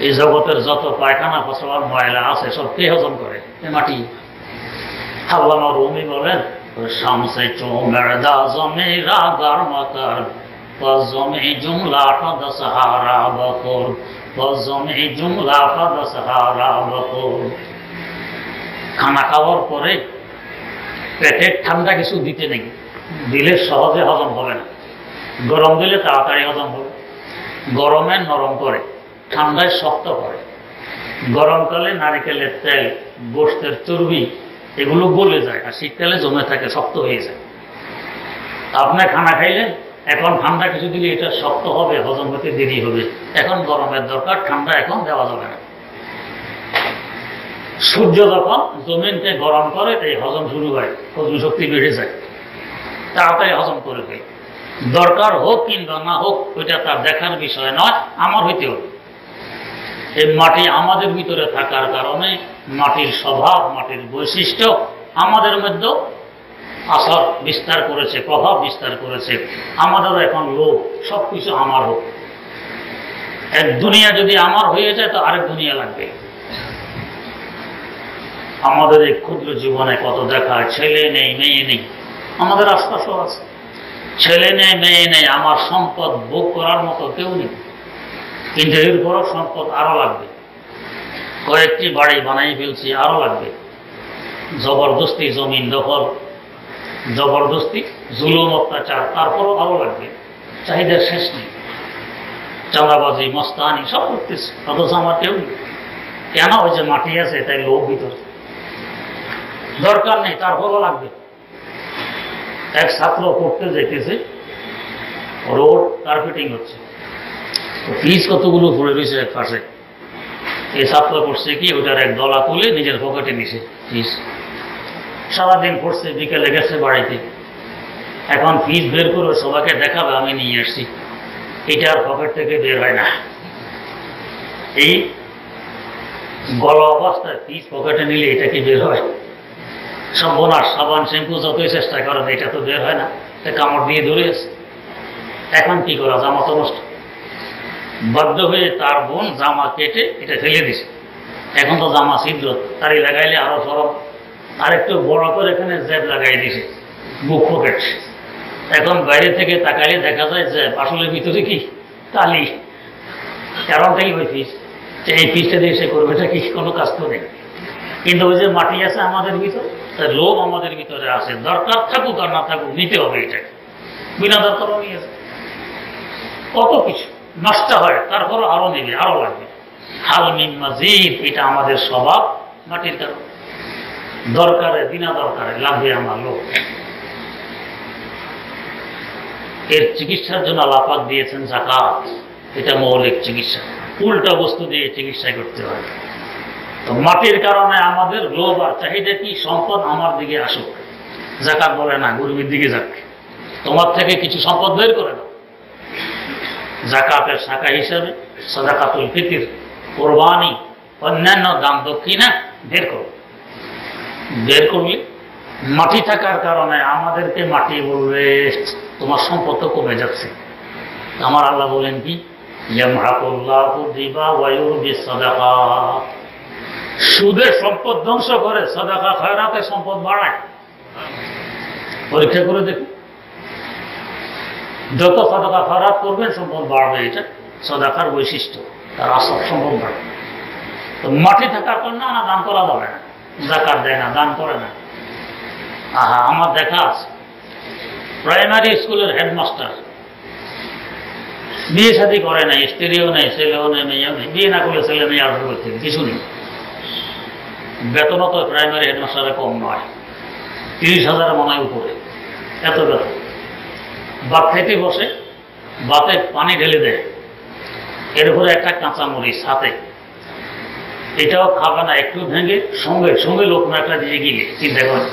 এই জগতের যত পায়খানা, প্রস্রাব, ময়লা আছে সব কে হজম করে? মাটি। আল্লামা রুমি বলেন শামসে চোমেরদা জমিরা গারমাকার জমি জুমলা সাহারা বকর জমি জুমলা সাহারা বকর। খানা খাওয়ার পরে পেটের ঠান্ডা কিছু দিতে নেই, দিলে সহজে হজম হবে না। গরম দিলে তাড়াতাড়ি হজম হবে। গরমে নরম করে, ঠান্ডায় শক্ত করে। গরমকালে নারিকেলের তেল, গোশতের চর্বি এগুলো গলে যায়, আর শীতকালে জমে থাকে, শক্ত হয়ে যায়। আপনি খানা খাইলেন, এখন ঠান্ডা কিছু দিলে এটা শক্ত হবে, হজম হতে দেরি হবে। এখন গরমের দরকার, ঠান্ডা এখন দেওয়া যাবে না। সূর্য যখন জমিনকে গরম করে তাই হজম শুরু হয়, হজম শক্তি বেড়ে যায়, তাড়াতাড়ি হজম করে দেয়। দরকার হোক কিংবা না হোক ওইটা তার দেখার বিষয় নয়, আমার হইতে হবে। এই মাটি আমাদের ভিতরে থাকার কারণে মাটির স্বভাব, মাটির বৈশিষ্ট্য আমাদের মধ্যে আসর বিস্তার করেছে, প্রভাব বিস্তার করেছে। আমাদেরও এখন লোভ, সবকিছু আমার হোক। এক দুনিয়া যদি আমার হয়ে যায় তো আরেক দুনিয়া লাগবে। আমাদের এই ক্ষুদ্র জীবনে কত দেখা, ছেলে নেই, মেয়ে নেই, আমাদের আশপাশও আছে। ছেলে নেই, মেয়ে নেই, আমার সম্পদ ভোগ করার মতো কেউ নেই, কিন্তু এরপরও সম্পদ আরো লাগবে। কয়েকটি বাড়ি বানাই ফেলছি, আরো লাগবে। জবরদস্তি জমিন দখল, জবরদস্তি জুলুম অত্যাচার, তারপরও আরো লাগবে। চাহিদার শেষ নেই। চাঁদাবাজি, মস্তানি সব করতেছে, অথচ আমার কেউ নেই। কেন? ওই যে মাটি আছে তাই লোভ ভিতরে। দরকার নেই, তারপরও লাগবে। এক ছাত্র পড়তে যেতেছে, রোড কার্পেটিং হচ্ছে, ফিজ কতগুলো পড়ে রয়েছে এক পাশে। এই ছাত্র পড়ছে কি, ওটার এক দলা তুলে নিজের পকেটে নিছে ফিজ। সারাদিন পড়ছে, বিকেলে গেছে বাড়িতে। এখন ফিজ বের করে সবাইকে দেখাবে আমি নিয়ে আসছি, এটা আর পকেট থেকে বের হয় না। এই গলা অবস্থায় ফিজ পকেটে নিলে এটা কি বের হয়? সব বোনার সাবান শ্যাম্পু যতই চেষ্টা করেন এটা তো বের হয় না, কামড় দিয়ে ধরে আছে। এখন কি করা, জামা তো নষ্ট। বাধ্য হয়ে তার বোন জামা কেটে এটা ফেলে দিছে। এখন তো জামা ছিদ্র, তারই লাগাইলে আরো সরব। আর একটু বড় করে এখানে জ্যাব লাগাই দিছে, বুক পকেট। এখন বাইরে থেকে তাকাইলে দেখা যায় যে আসলে ভিতরে কি তালি। কারণটাই ওই ফিস, এই ফিসটা দিয়ে সে করবে, এটা কি কোনো কাজ তো নেই। কিন্তু ওই যে মাটি আছে আমাদের ভিতরে, তার লোভ আমাদের ভিতরে আছে। দরকার থাকুক আর না থাকুক নিতে হবে এটাকে, বিনা দরকারও নিয়ে আছে। কত কিছু নষ্ট হয়, তারপরও আরো নেবে, আরো লাগবে। হাল মিন মাজিদ, এটা আমাদের স্বভাব, মাটির কারণ। দরকারে বিনা দরকারে লাগবে আমার লোক। এর চিকিৎসার জন্য আল্লাহ পাক দিয়েছেন যাকাত। এটা মৌলিক চিকিৎসা, উল্টা বস্তু দিয়ে চিকিৎসা করতে হয়। তো মাটির কারণে আমাদের লোভ আর চাহিদা কি, সম্পদ আমার দিকে আসুক। যাকাত বলে না, গরিবের দিকে যাক, তোমার থেকে কিছু সম্পদ বের করে দাও। যাকাতের শাখা হিসাবে সাদাকাতুল ফিতর, কোরবানি, অন্যান্য দান দক্ষিণা বের করো। বের করলে মাটি থাকার কারণে আমাদেরকে মাটি বলবে তোমার সম্পদ তো কমে যাচ্ছে। আমার আল্লাহ বলেন কি, ইয়ামহাকুল্লাহু রিবা ওয়া ইউরবি সাদাকাত। সুদের সম্পদ ধ্বংস করে, সাদাকা খায়রাতে সম্পদ বাড়ায়। পরীক্ষা করে দেখুন, যত সাদাকা খায়রাত করবেন সম্পদ বাড়বে। এটা সাদাকার বৈশিষ্ট্য, তার আসল সম্পদ বাড়বে। তো মাটি থাকার কারণে না দান করা যাবে না, যাকাত দেয় না, দান করে না। আহা, আমার দেখা আছে প্রাইমারি স্কুলের হেডমাস্টার, বিয়ে শাদী করে নাই, স্ত্রীও নেই, ছেলেও নেই, মেয়েও নেই। বিয়ে না করলে ছেলে মেয়ে আসবে করতে কিছু নেই। বেতনও তো প্রাইমারি হেডমাস্টারে কম নয়, 30,000 মনে হয় উপরে, এত বেতন। ভাত খাইতে বসে, ভাতে পানি ঢেলে দেয়, এর উপরে একটা কাঁচা মরিচ হাতে, এটাও খাবে না, একটু ভেঙে সঙ্গে সঙ্গে লোকমা একটা দিয়ে গিয়ে চিন্তা করেন,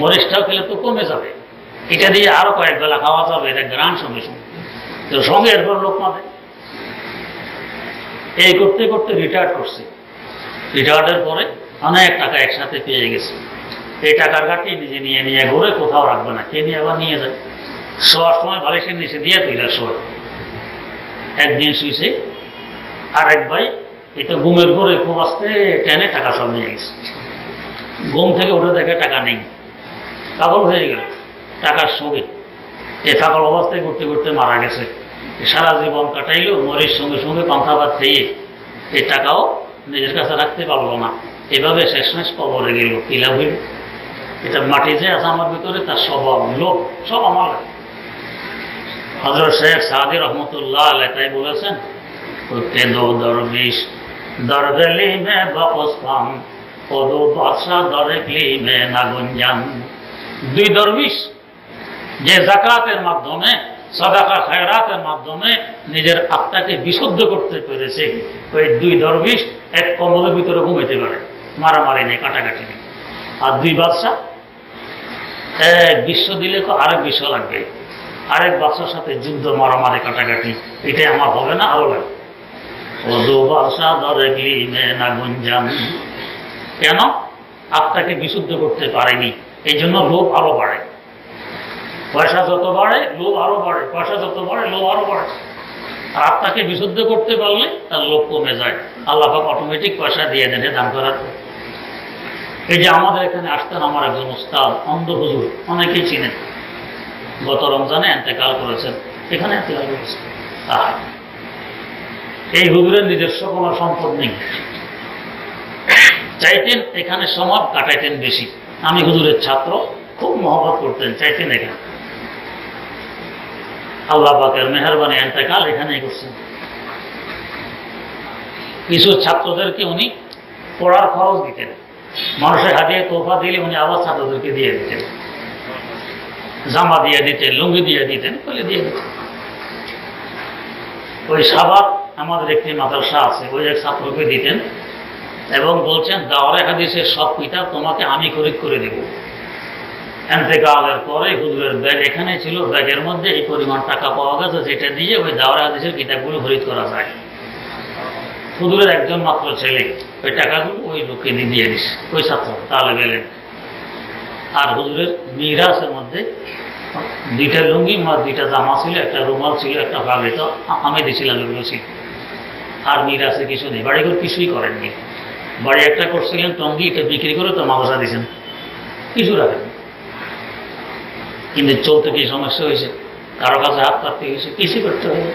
মরিচটাও খেলে তো কমে যাবে, এটা দিয়ে আরো কয়েক বেলা খাওয়া যাবে, এটা গ্রান সঙ্গে সঙ্গে। তো সঙ্গে এরপর লোকমা দেয়। এই করতে করতে রিটায়ার্ড করছে। রিটায়ার্ডের পরে অনেক টাকা একসাথে পেয়ে গেছে। এই টাকার কাটি নিজে নিয়ে নিয়ে ঘুরে, কোথাও রাখবে না, কে নিয়ে আবার নিয়ে যায়। শোয়ার সময় বালিশের নিচে দিয়ে তুইলা শোয়। একদিন শুয়েছে, আর এক ভাই এটা ঘুমের ঘরে খুব আসতে টেনে টাকা সব নিয়ে গেছে। ঘুম থেকে উঠে দেখে টাকা নেই, পাগল হয়ে গেল টাকার সঙ্গে। এ পাগল অবস্থায় ঘুরতে ঘুরতে মারা গেছে। সারা জীবন কাটাইল মরির সঙ্গে সঙ্গে পান্থা ভাত খেয়ে, এই টাকাও নিজের কাছে রাখতে পারলো না। এভাবে শেষমেশ কবরে গেল, কি লাভ হইল? এটা মাটি যে আছে আমার ভিতরে, তার স্বভাব লোক সব আমার। হযরত শেখ সাদি রহমতুল্লাহ আলাইহি তাই বলেছেন, দো দরবেশ দরগলি মে বকসফাম ও দো বাদশা দরগলি মে নাগুঞ্জান। দুই দরবেশ যে যাকাতের মাধ্যমে, সাদাকা খায়রাতের মাধ্যমে নিজের আত্মাকে বিশুদ্ধ করতে পেরেছে, ওই দুই দরবেশ এক কম্বলের ভিতরে ঘুমাইতে পারে, মারামারি নেই, কাটাকাটি নেই। আর দুই বাদশা এক বিশ্ব দিলে তো আরেক বিশ্ব লাগবে, আরেক বাদশার সাথে যুদ্ধ, মারামারি, কাটাকাটি, এটাই আমার হবে না, আরো লাগবে। ও দো বাদশা দরগলি মে নাগুঞ্জান। কেন? আত্মাকে বিশুদ্ধ করতে পারেনি, এই জন্য লোভ আরো বাড়ে। পয়সা যত বাড়ে লোভ আরো বাড়ে, পয়সা যত বাড়ে লোভ আরো বাড়ে। আর আত্মাকে বিশুদ্ধ করতে পারলে তার লোভ কমে যায়, আল্লাহ পাক অটোমেটিক পয়সা দিয়ে দেন দান করার। এই যে আমাদের এখানে আসতেন আমার একজন উস্তাদ, অন্ধ হুজুর, অনেকেই চিনেন, গত রমজানে ইন্তেকাল করেছেন, এখানে ইন্তেকাল করেছেন। এই হুজুরের নিজস্ব কোনো সম্পদ নেই, চাইতেন এখানে সময় কাটাইতেন বেশি। আমি হুজুরের ছাত্র, খুব মহব্বত করতেন, চাইতেন এখানে। আল্লাহ পাকের মেহেরবানি ইন্তেকাল এখানেই করছেন। কিছু ছাত্রদেরকে উনি পড়ার খরচ দিতেন, মানুষের হাতে তোফা দিলে উনি আবার ছাত্রদেরকে দিয়ে দিতেন, জামা দিয়ে দিতেন, লুঙ্গি দিয়ে দিতেন, বলে দিয়ে দিতেন। ওই সাবাত আমাদের একটি মাদ্রাসা আছে, ওই এক ছাত্রকে দিতেন এবং বলছেন, দাওরায়ে হাদিসের সব কিতাব তোমাকে আমি খরিদ করে দেব। ইন্তেকালের পরে হুজুরের ব্যাগ এখানে ছিল, ব্যাগের মধ্যে এই পরিমাণ টাকা পাওয়া গেছে, যেটা দিয়ে ওই দাওরায়ে হাদিসের কিতাবগুলো খরিদ করা যায়। হুজুরের একজন মাত্র ছেলে, ওই টাকাগুলো ওই লোককে দিয়ে দিস, ওই ছাত্র তাহলে গেলেন। আর হুজুরের মিরাসের মধ্যে দুইটা লুঙ্গি, দুইটা জামা ছিল, একটা রুমাল ছিল, একটা পাগড়ি, তো আমি দিয়েছিলাম, এগুলো ছিল। আর মিরাসে কিছু নেই, বাড়ি করে কিছুই করেননি। বাড়ি একটা করছিলেন টঙ্গি, এটা বিক্রি করে তো মাদ্রাসা দিয়েছেন, কিছু রাখেন। কিন্তু চলতে কি সমস্যা হয়েছে, কারো কাছে হাত পাততে হয়েছে, কিছু করতে হবে,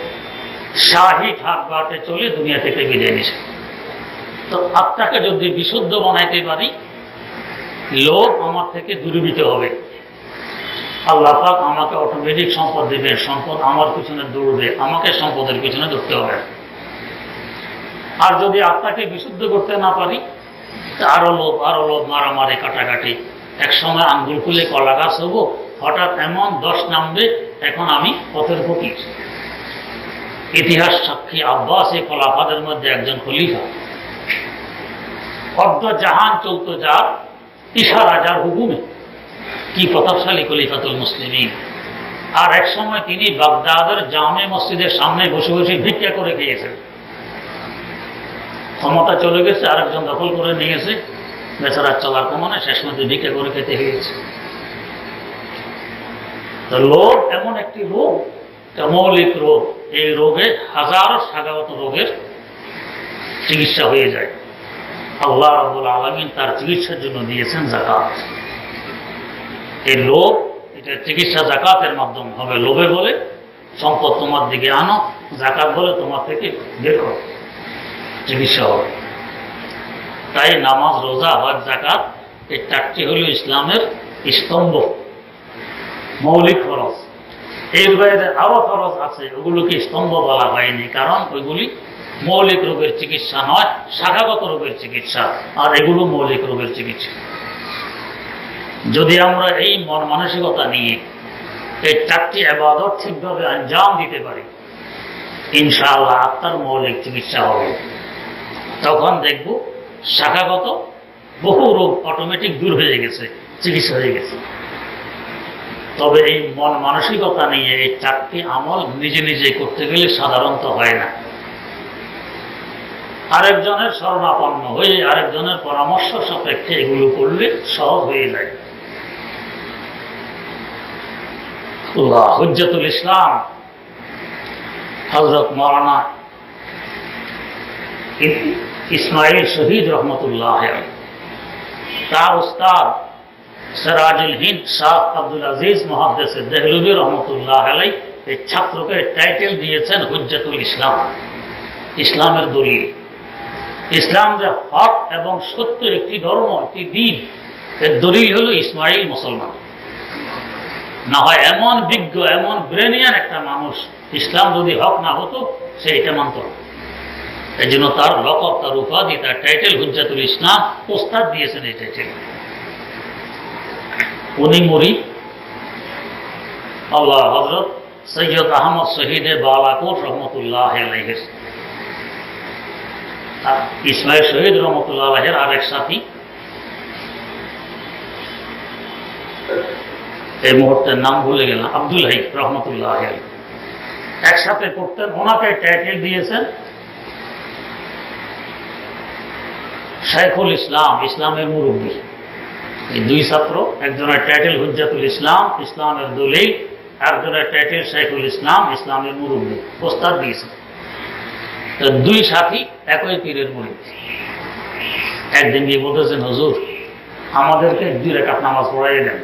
শাহী ঠাক বাটে চলে দুনিয়া থেকে বিদায় নিছে। তো আত্মাকে যদি বিশুদ্ধ বানাইতে পারি, লোভ আমার থেকে দূরীভূত হবে, আল্লাহ পাক আমাকে অটোমেটিক সম্পদ দেবেন, সম্পদ আমার পিছনে দৌড়বে, আমাকে সম্পদের পিছনে দৌড়তে হবে। আর যদি আত্মাকে বিশুদ্ধ করতে না পারি, আরো লোভ, মারামারি, কাটাকাটি। এক সময় আঙ্গুল খুলে কলা গাছ হবো, হঠাৎ এমন 10 নামবে, এখন আমি পথের ফকির। ইতিহাস সাক্ষী, আব্বাস এই খলাফাদের মধ্যে একজন খলিফা, অর্ধ জাহান চলতো যার ইশারা, যার হুকুমে, কি প্রতাপশালী খলিফাতুল মুসলিমিন। আর এক সময় তিনি বাগদাদের জামে মসজিদের সামনে বসে বসে ভিক্ষা করে খেয়েছেন। ক্ষমতা চলে গেছে, আরেকজন দখল করে নিয়েছে, বেচারা চলার কমানে শেষ মধ্যে ভিক্ষা করে খেতে হয়েছে। তো লোভ এমন একটি রোগ, মৌলিক রোগ, এই রোগে হাজারো শাখাগত রোগের চিকিৎসা হয়ে যায়। আল্লাহ রাব্বুল আলামিন তার চিকিৎসার জন্য দিয়েছেন যাকাত। এই লোভ, এটা চিকিৎসা যাকাতের মাধ্যমে হবে। লোভে বলে সম্পদ তোমার দিকে আনো, যাকাত বলে তোমার থেকে বের করো, চিকিৎসা হবে। তাই নামাজ, রোজা, হজ, যাকাত, এই 4টি হল ইসলামের স্তম্ভ, মৌলিক ফরজ। এর বাইরে আরো ফরজ আছে, ওগুলোকে স্তম্ভ বলা হয়নি, কারণ ওইগুলি মৌলিক রোগের চিকিৎসা নয়, শাখাগত রোগের চিকিৎসা। আর এগুলো মৌলিক রোগের চিকিৎসা। যদি আমরা এই মন মানসিকতা নিয়ে এই 4টি ইবাদত ঠিকভাবে আঞ্জাম দিতে পারি, ইনশাআল্লাহ আত্মার মৌলিক চিকিৎসা হবে। তখন দেখব শাখাগত বহু রোগ অটোমেটিক দূর হয়ে গেছে, চিকিৎসা হয়ে গেছে। তবে এই মন মানসিকতা নিয়ে এই 4টি আমল নিজে নিজে করতে গেলে সাধারণত হয় না। আরেকজনের শরণাপন্ন হয়ে, আরেকজনের পরামর্শ সাপেক্ষে এগুলো করলে সহজ হয়ে যায়। হুজ্জাতুল ইসলাম হযরত মাওলানা ইসমাইল শহীদ রহমতুল্লাহ তার উস্তাদ সিরাজুল হিন্দ শাহ আব্দুল আজিজ মুহাদ্দিস দেহলভী রহমতুল্লাহ আলাইহি এই ছাত্রকে টাইটেল দিয়েছেন হুজ্জাতুল ইসলাম, ইসলামের দলিল। ইসলাম যে হক এবং সত্য একটি ধর্ম, একটি দিন, এর দলিল হলো ইসমাইল মুসলমান। না হয় এমন বিজ্ঞ, এমন ব্রেনিয়ান একটা মানুষ, ইসলাম যদি হক না হতো সে এটা মানত না। এই জন্য তার লকব, তার উপাধি, তার টাইটেল হুজ্জাতুল ইসলাম, ওস্তাদ দিয়েছেন এই টাইটেল। উনি মুরিদ আল্লাহ হযরত সৈয়দ আহমদ শহীদে বালাকোট রহমতুল্লাহ আলাইহি। ইসমাইল শহীদ রহমতুল্লাহ আলাইহির আরেক সাথী, এই মুহূর্তের নাম ভুলে গেলাম, আব্দুল হাই রহমতুল্লাহ আলাইহি, একসাথে পড়তেন। ওনাকে টাইটেল দিয়েছেন শাইখুল ইসলাম, ইসলামের মুরব্বী। এই দুই ছাত্র, একজনের টাইটেল হুজ্জাতুল ইসলাম, ইসলামের দলিল, একজনের টাইটেল শাইখুল ইসলাম, ইসলামের মুরব্বী, ওস্তাদ দিয়েছেন। তো দুই সাথী একই পীরের মুরিদ। একদিন গিয়ে বলতেছেন, হুজুর আমাদেরকে 2 রাকাত নামাজ পড়াই দেন।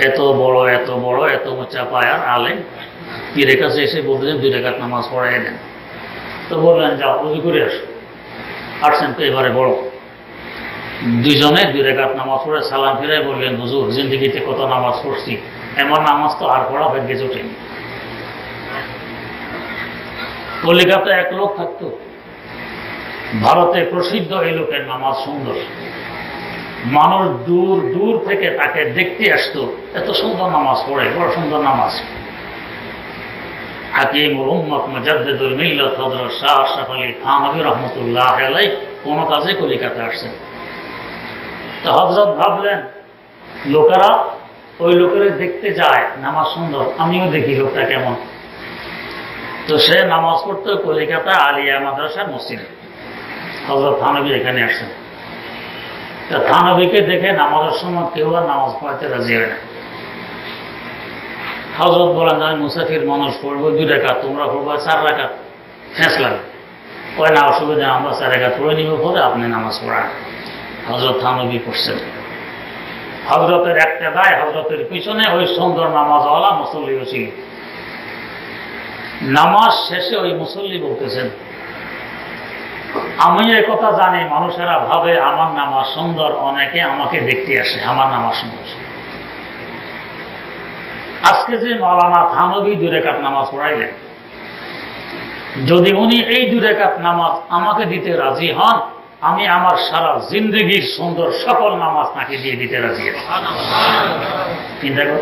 এত বড় এত বড় এত উঁচা পায়ার আলেম পীরের কাছে এসে বলতেছেন 2 রাকাত নামাজ পড়াই দেন। তো বললেন, যাও উজু করে আসো। আসছেন তো এবারে বড়, দুইজনে 2 রাকাত নামাজ পড়ে সালাম ফিরে বললেন, হুজুর জিন্দগিতে কত নামাজ পড়ছি, এমন নামাজ তো আর পড়া ভাগ্যে জোটেনি। কলিকাতায় এক লোক থাকতো, ভারতে প্রসিদ্ধ এই লোকের নামাজ সুন্দর, মানুষ দূর দূর থেকে তাকে দেখতে আসতো, এত সুন্দর নামাজ পড়ে, বড় সুন্দর নামাজ। হাকিমুল উম্মত মুজাদ্দিদুল মিল্লাত হযরত শাহ আশরাফ আলী থানভী রহমতুল্লাহ আলাইহি কোন কাজে কলিকাতা আসছেন। তো হযরত ভাবলেন, লোকেরা ওই লোকের দেখতে যায়, নামাজ সুন্দর, আমিও দেখি লোকটা কেমন। তো সে নামাজ পড়তে কলিকাতা আলিয়া মাদ্রাসার মসজিদে। হযরত থানভী এখানে আসছেন। তা থানভীকে দেখে নামাজের সময় কেউ আর নামাজ পড়াতে রাজি হয় না। হযরত বলেন, আমি মুসাফির মানুষ, পড়বো 2 রাকাত, তোমরা পড়বো 4 রাকাত, ফেঁস লাগে। কয় না, অসুবিধা, আমরা 4 রাকাত পড়ে নিব, পরে আপনি নামাজ পড়ান। হযরত থানভী পড়ছেন। হযরতের একটা দায়, হযরতের পিছনে ওই সুন্দর নামাজওয়ালা মুসল্লিও ছিল। নামাজ শেষে ওই মুসল্লি বলতেছেন, আমি এই কথা জানি মানুষেরা ভাবে আমার নামাজ সুন্দর, অনেকে আমাকে দেখতে আসে, আমার নামাজ সুন্দর। আজকে যে মাওলানা থানভী 2 রাকাত নামাজ পড়াইলেন, যদি উনি এই 2 রাকাত নামাজ আমাকে দিতে রাজি হন, আমি আমার সারা জিন্দগির সুন্দর সকল নামাজ তাকে দিয়ে দিতে রাজি আছি। চিন্তা কর,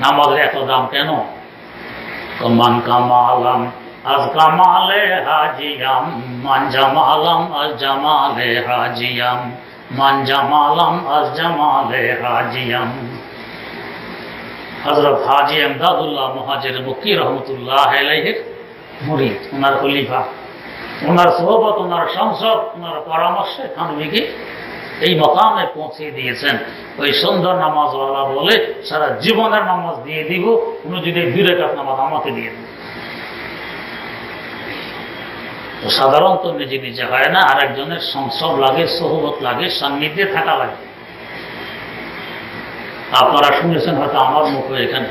নামাজের এত দাম কেন? মান কামালাম আজ কামালে হাজিয়াম, মান জামালাম আজ জামালে হাজিয়াম, মান জামালাম আজ জামালে হাজিয়াম। হযরত হাজী এমদাদুল্লাহ মুহাজির মক্কি রহমতুল্লাহ আলাইহির মুরিদ, ওনার খলিফা, ওনার সোহবত, ওনার সংসদ, ওনার পরামর্শে থানভীকে এই মকামে পৌঁছে দিয়েছেন। ওই সুন্দর নামাজওয়ালা বলে সারা জীবনের নামাজ দিয়ে দিব, উনি যদি 2 রাকাত নামাজ আমাকে দিয়ে দেন। তো সাধারণত নিজে নিজে হয় না, আর একজনের সংসদ লাগে, সোহবত লাগে, সান্নিধ্যে থাকা লাগে। আপনারা শুনেছেন হয়তো আমার মুখে এখানে,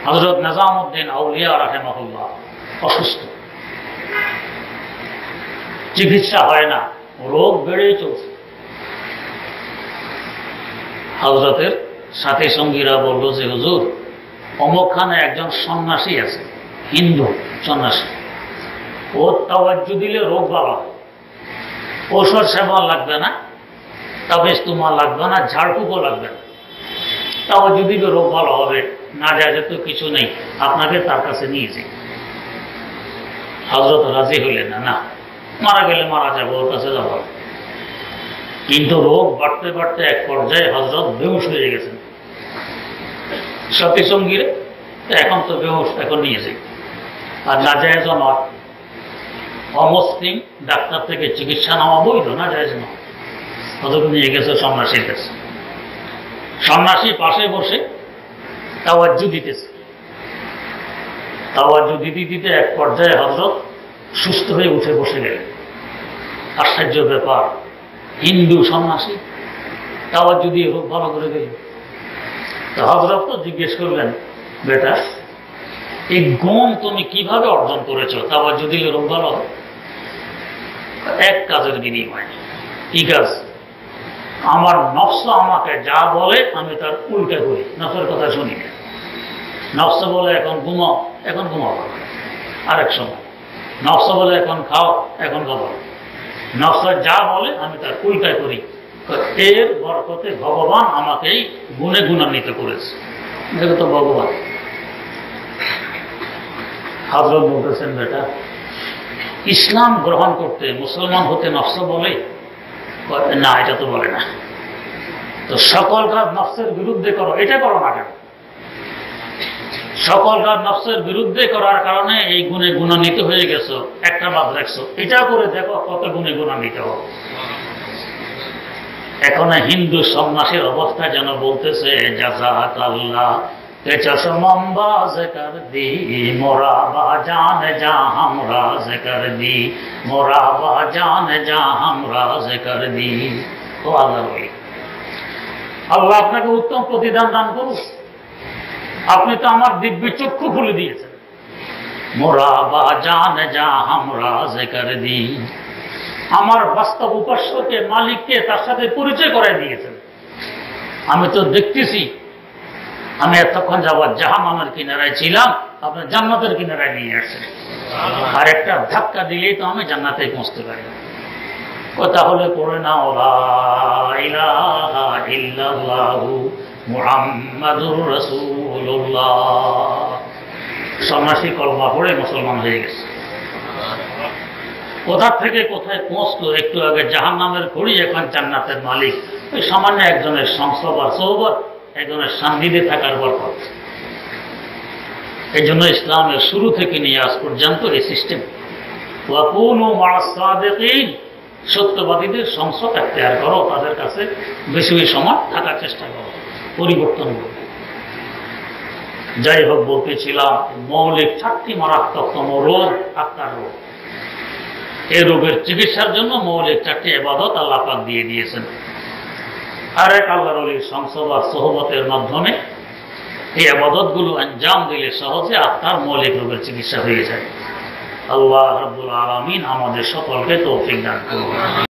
হযরত নিজামউদ্দিন আউলিয়া রাহিমাহুল্লাহ অসুস্থ, চিকিৎসা হয় না, রোগ বেড়েই চলছে। হযরতের সাথী সঙ্গীরা বলল যে, হুজুর অমুকখানে একজন সন্ন্যাসী আছে, হিন্দু সন্ন্যাসী, ও তাওয়াজ্জু দিলে রোগ ভালো হয়, ঔষধ সেবা লাগবে না, তাবিজ তোমার লাগবে না, ঝাড়ফুঁকও লাগবে না, তাওয়াজ্জু দিলে রোগ ভালো হবে, না যায় তো কিছু নেই, আপনাকে তার কাছে নিয়ে যাই। হযরত রাজি হইলেন না, না মারা গেলে মারা যাবো, ওর কাছে যাবো। কিন্তু রোগ বাড়তে বাড়তে এক পর্যায়ে হযরত বেহুশ হয়ে গেছেন। সাথী সঙ্গীরা, এখন তো বেহুশ, এখন নিয়ে যাই। আর না যায় নয়, অমুসলিম ডাক্তার থেকে চিকিৎসা নেওয়া বৈধ, না যায় না, হযরত নিয়ে গেছে সন্ন্যাসীর কাছে। সন্ন্যাসী পাশে বসে তাওয়াজ্জু দিতেছে। তাওয়াজ্জু দিতে দিতে এক পর্যায়ে হযরত সুস্থ হয়ে উঠে বসে গেলেন। আশ্চর্য ব্যাপার, হিন্দু সন্ন্যাসী তাও যদি রোগ ভালো করে গেল। তো হযরত তো জিজ্ঞেস করলেন, বেটা এই গুণ তুমি কিভাবে অর্জন করেছো, তাও যদি রোগ ভালো হয়? এক কাজের বিনিময়। কি কাজ? আমার নফস আমাকে যা বলে আমি তার উল্টা করি, নফসের কথা শুনি না। নফস বলে এখন ঘুমাও, এখন ঘুমাবো। আরেক সময় নফস বলে এখন খাও, এখন খাবো। নফস যা বলে আমি তার উল্টা করি। এর বরকতে ভগবান আমাকেই গুণে গুণান্বিত করেছে। দেখো তো ভগবান। হযরত বলতেছেন, বেটা ইসলাম গ্রহণ করতে, মুসলমান হতে নফস বলে না? এটা তো বলে না। তো সকল কাজ নফসের বিরুদ্ধে করো, এটা করো না কেন? সকল কাজ নফসের বিরুদ্ধে করার কারণে এই গুণে গুণান্বিত হয়ে গেছো, একটা বাদ রাখছো। এটা করে দেখো কত গুণে গুণান্বিত হবে। এখন হিন্দু সন্ন্যাসীর অবস্থা যেন বলতেছে, জাযাকাল্লাহ কে চশমম বাজ কর দি, মোরা বাজান যা হাম রাজ কর দি, মোরা বাজান যা হাম রাজ কর দি। তো আল্লাহ বলি, আল্লাহ আপনাকে উত্তম প্রতিদান দান করুন। আপনি তো আমার দিব্য চক্ষু খুলে দিয়েছেন। মোরা বাজান যা হাম রাজ কর দি, আমার বাস্তব উপাস্যকে, মালিককে তার সাথে পরিচয় করে দিয়েছেন। আমি তো দেখতেছি, আমি এতক্ষণ যাবৎ জাহান্নামের কিনারায় ছিলাম, আপনার জান্নাতের কিনারায় নিয়ে আসছেন। আর একটা ধাক্কা দিলেই তো আমি জান্নাতে পৌঁছতে পারি। কথা হলে পড়ে না, লা ইলাহা ইল্লাল্লাহু মুহাম্মাদুর রাসূলুল্লাহ। সন্ন্যাসী কলমা পড়ে মুসলমান হয়ে গেছে। কোথা থেকে কোথায় পৌঁছলো? একটু আগে জাহান্নামের ঘড়ি, এখন জান্নাতের মালিক। ওই সামান্য একজনের সংস্রব আর সোহবত, একজনের সান্নিধ্যে থাকার বরকত। এই জন্য ইসলামের শুরু থেকে নিয়ে আজ পর্যন্ত এই সিস্টেম। ওয়াকুনু মা'আস সাদিকিন, সত্যবাদীদের সংসদ এখতিয়ার করো, তাদের কাছে বেশি বেশি সময় থাকার চেষ্টা করো, পরিবর্তন করো। যাই হোক, বলতেছিলাম মৌলিক 4টি মারাত্মকতম রোগ আত্মার রোগ। এই রোগের চিকিৎসার জন্য মৌলিক 4টি ইবাদত আল্লাহ পাক দিয়ে দিয়েছেন। আর এক আল্লাহর ওলির সংসদ আর সোহবতের মাধ্যমে এই ইবাদতগুলো আঞ্জাম দিলে সহজে আত্মার মৌলিক রোগের চিকিৎসা হয়ে যায়। আল্লাহ রাব্বুল আলামিন আমাদের সকলকে তৌফিক দান করুন।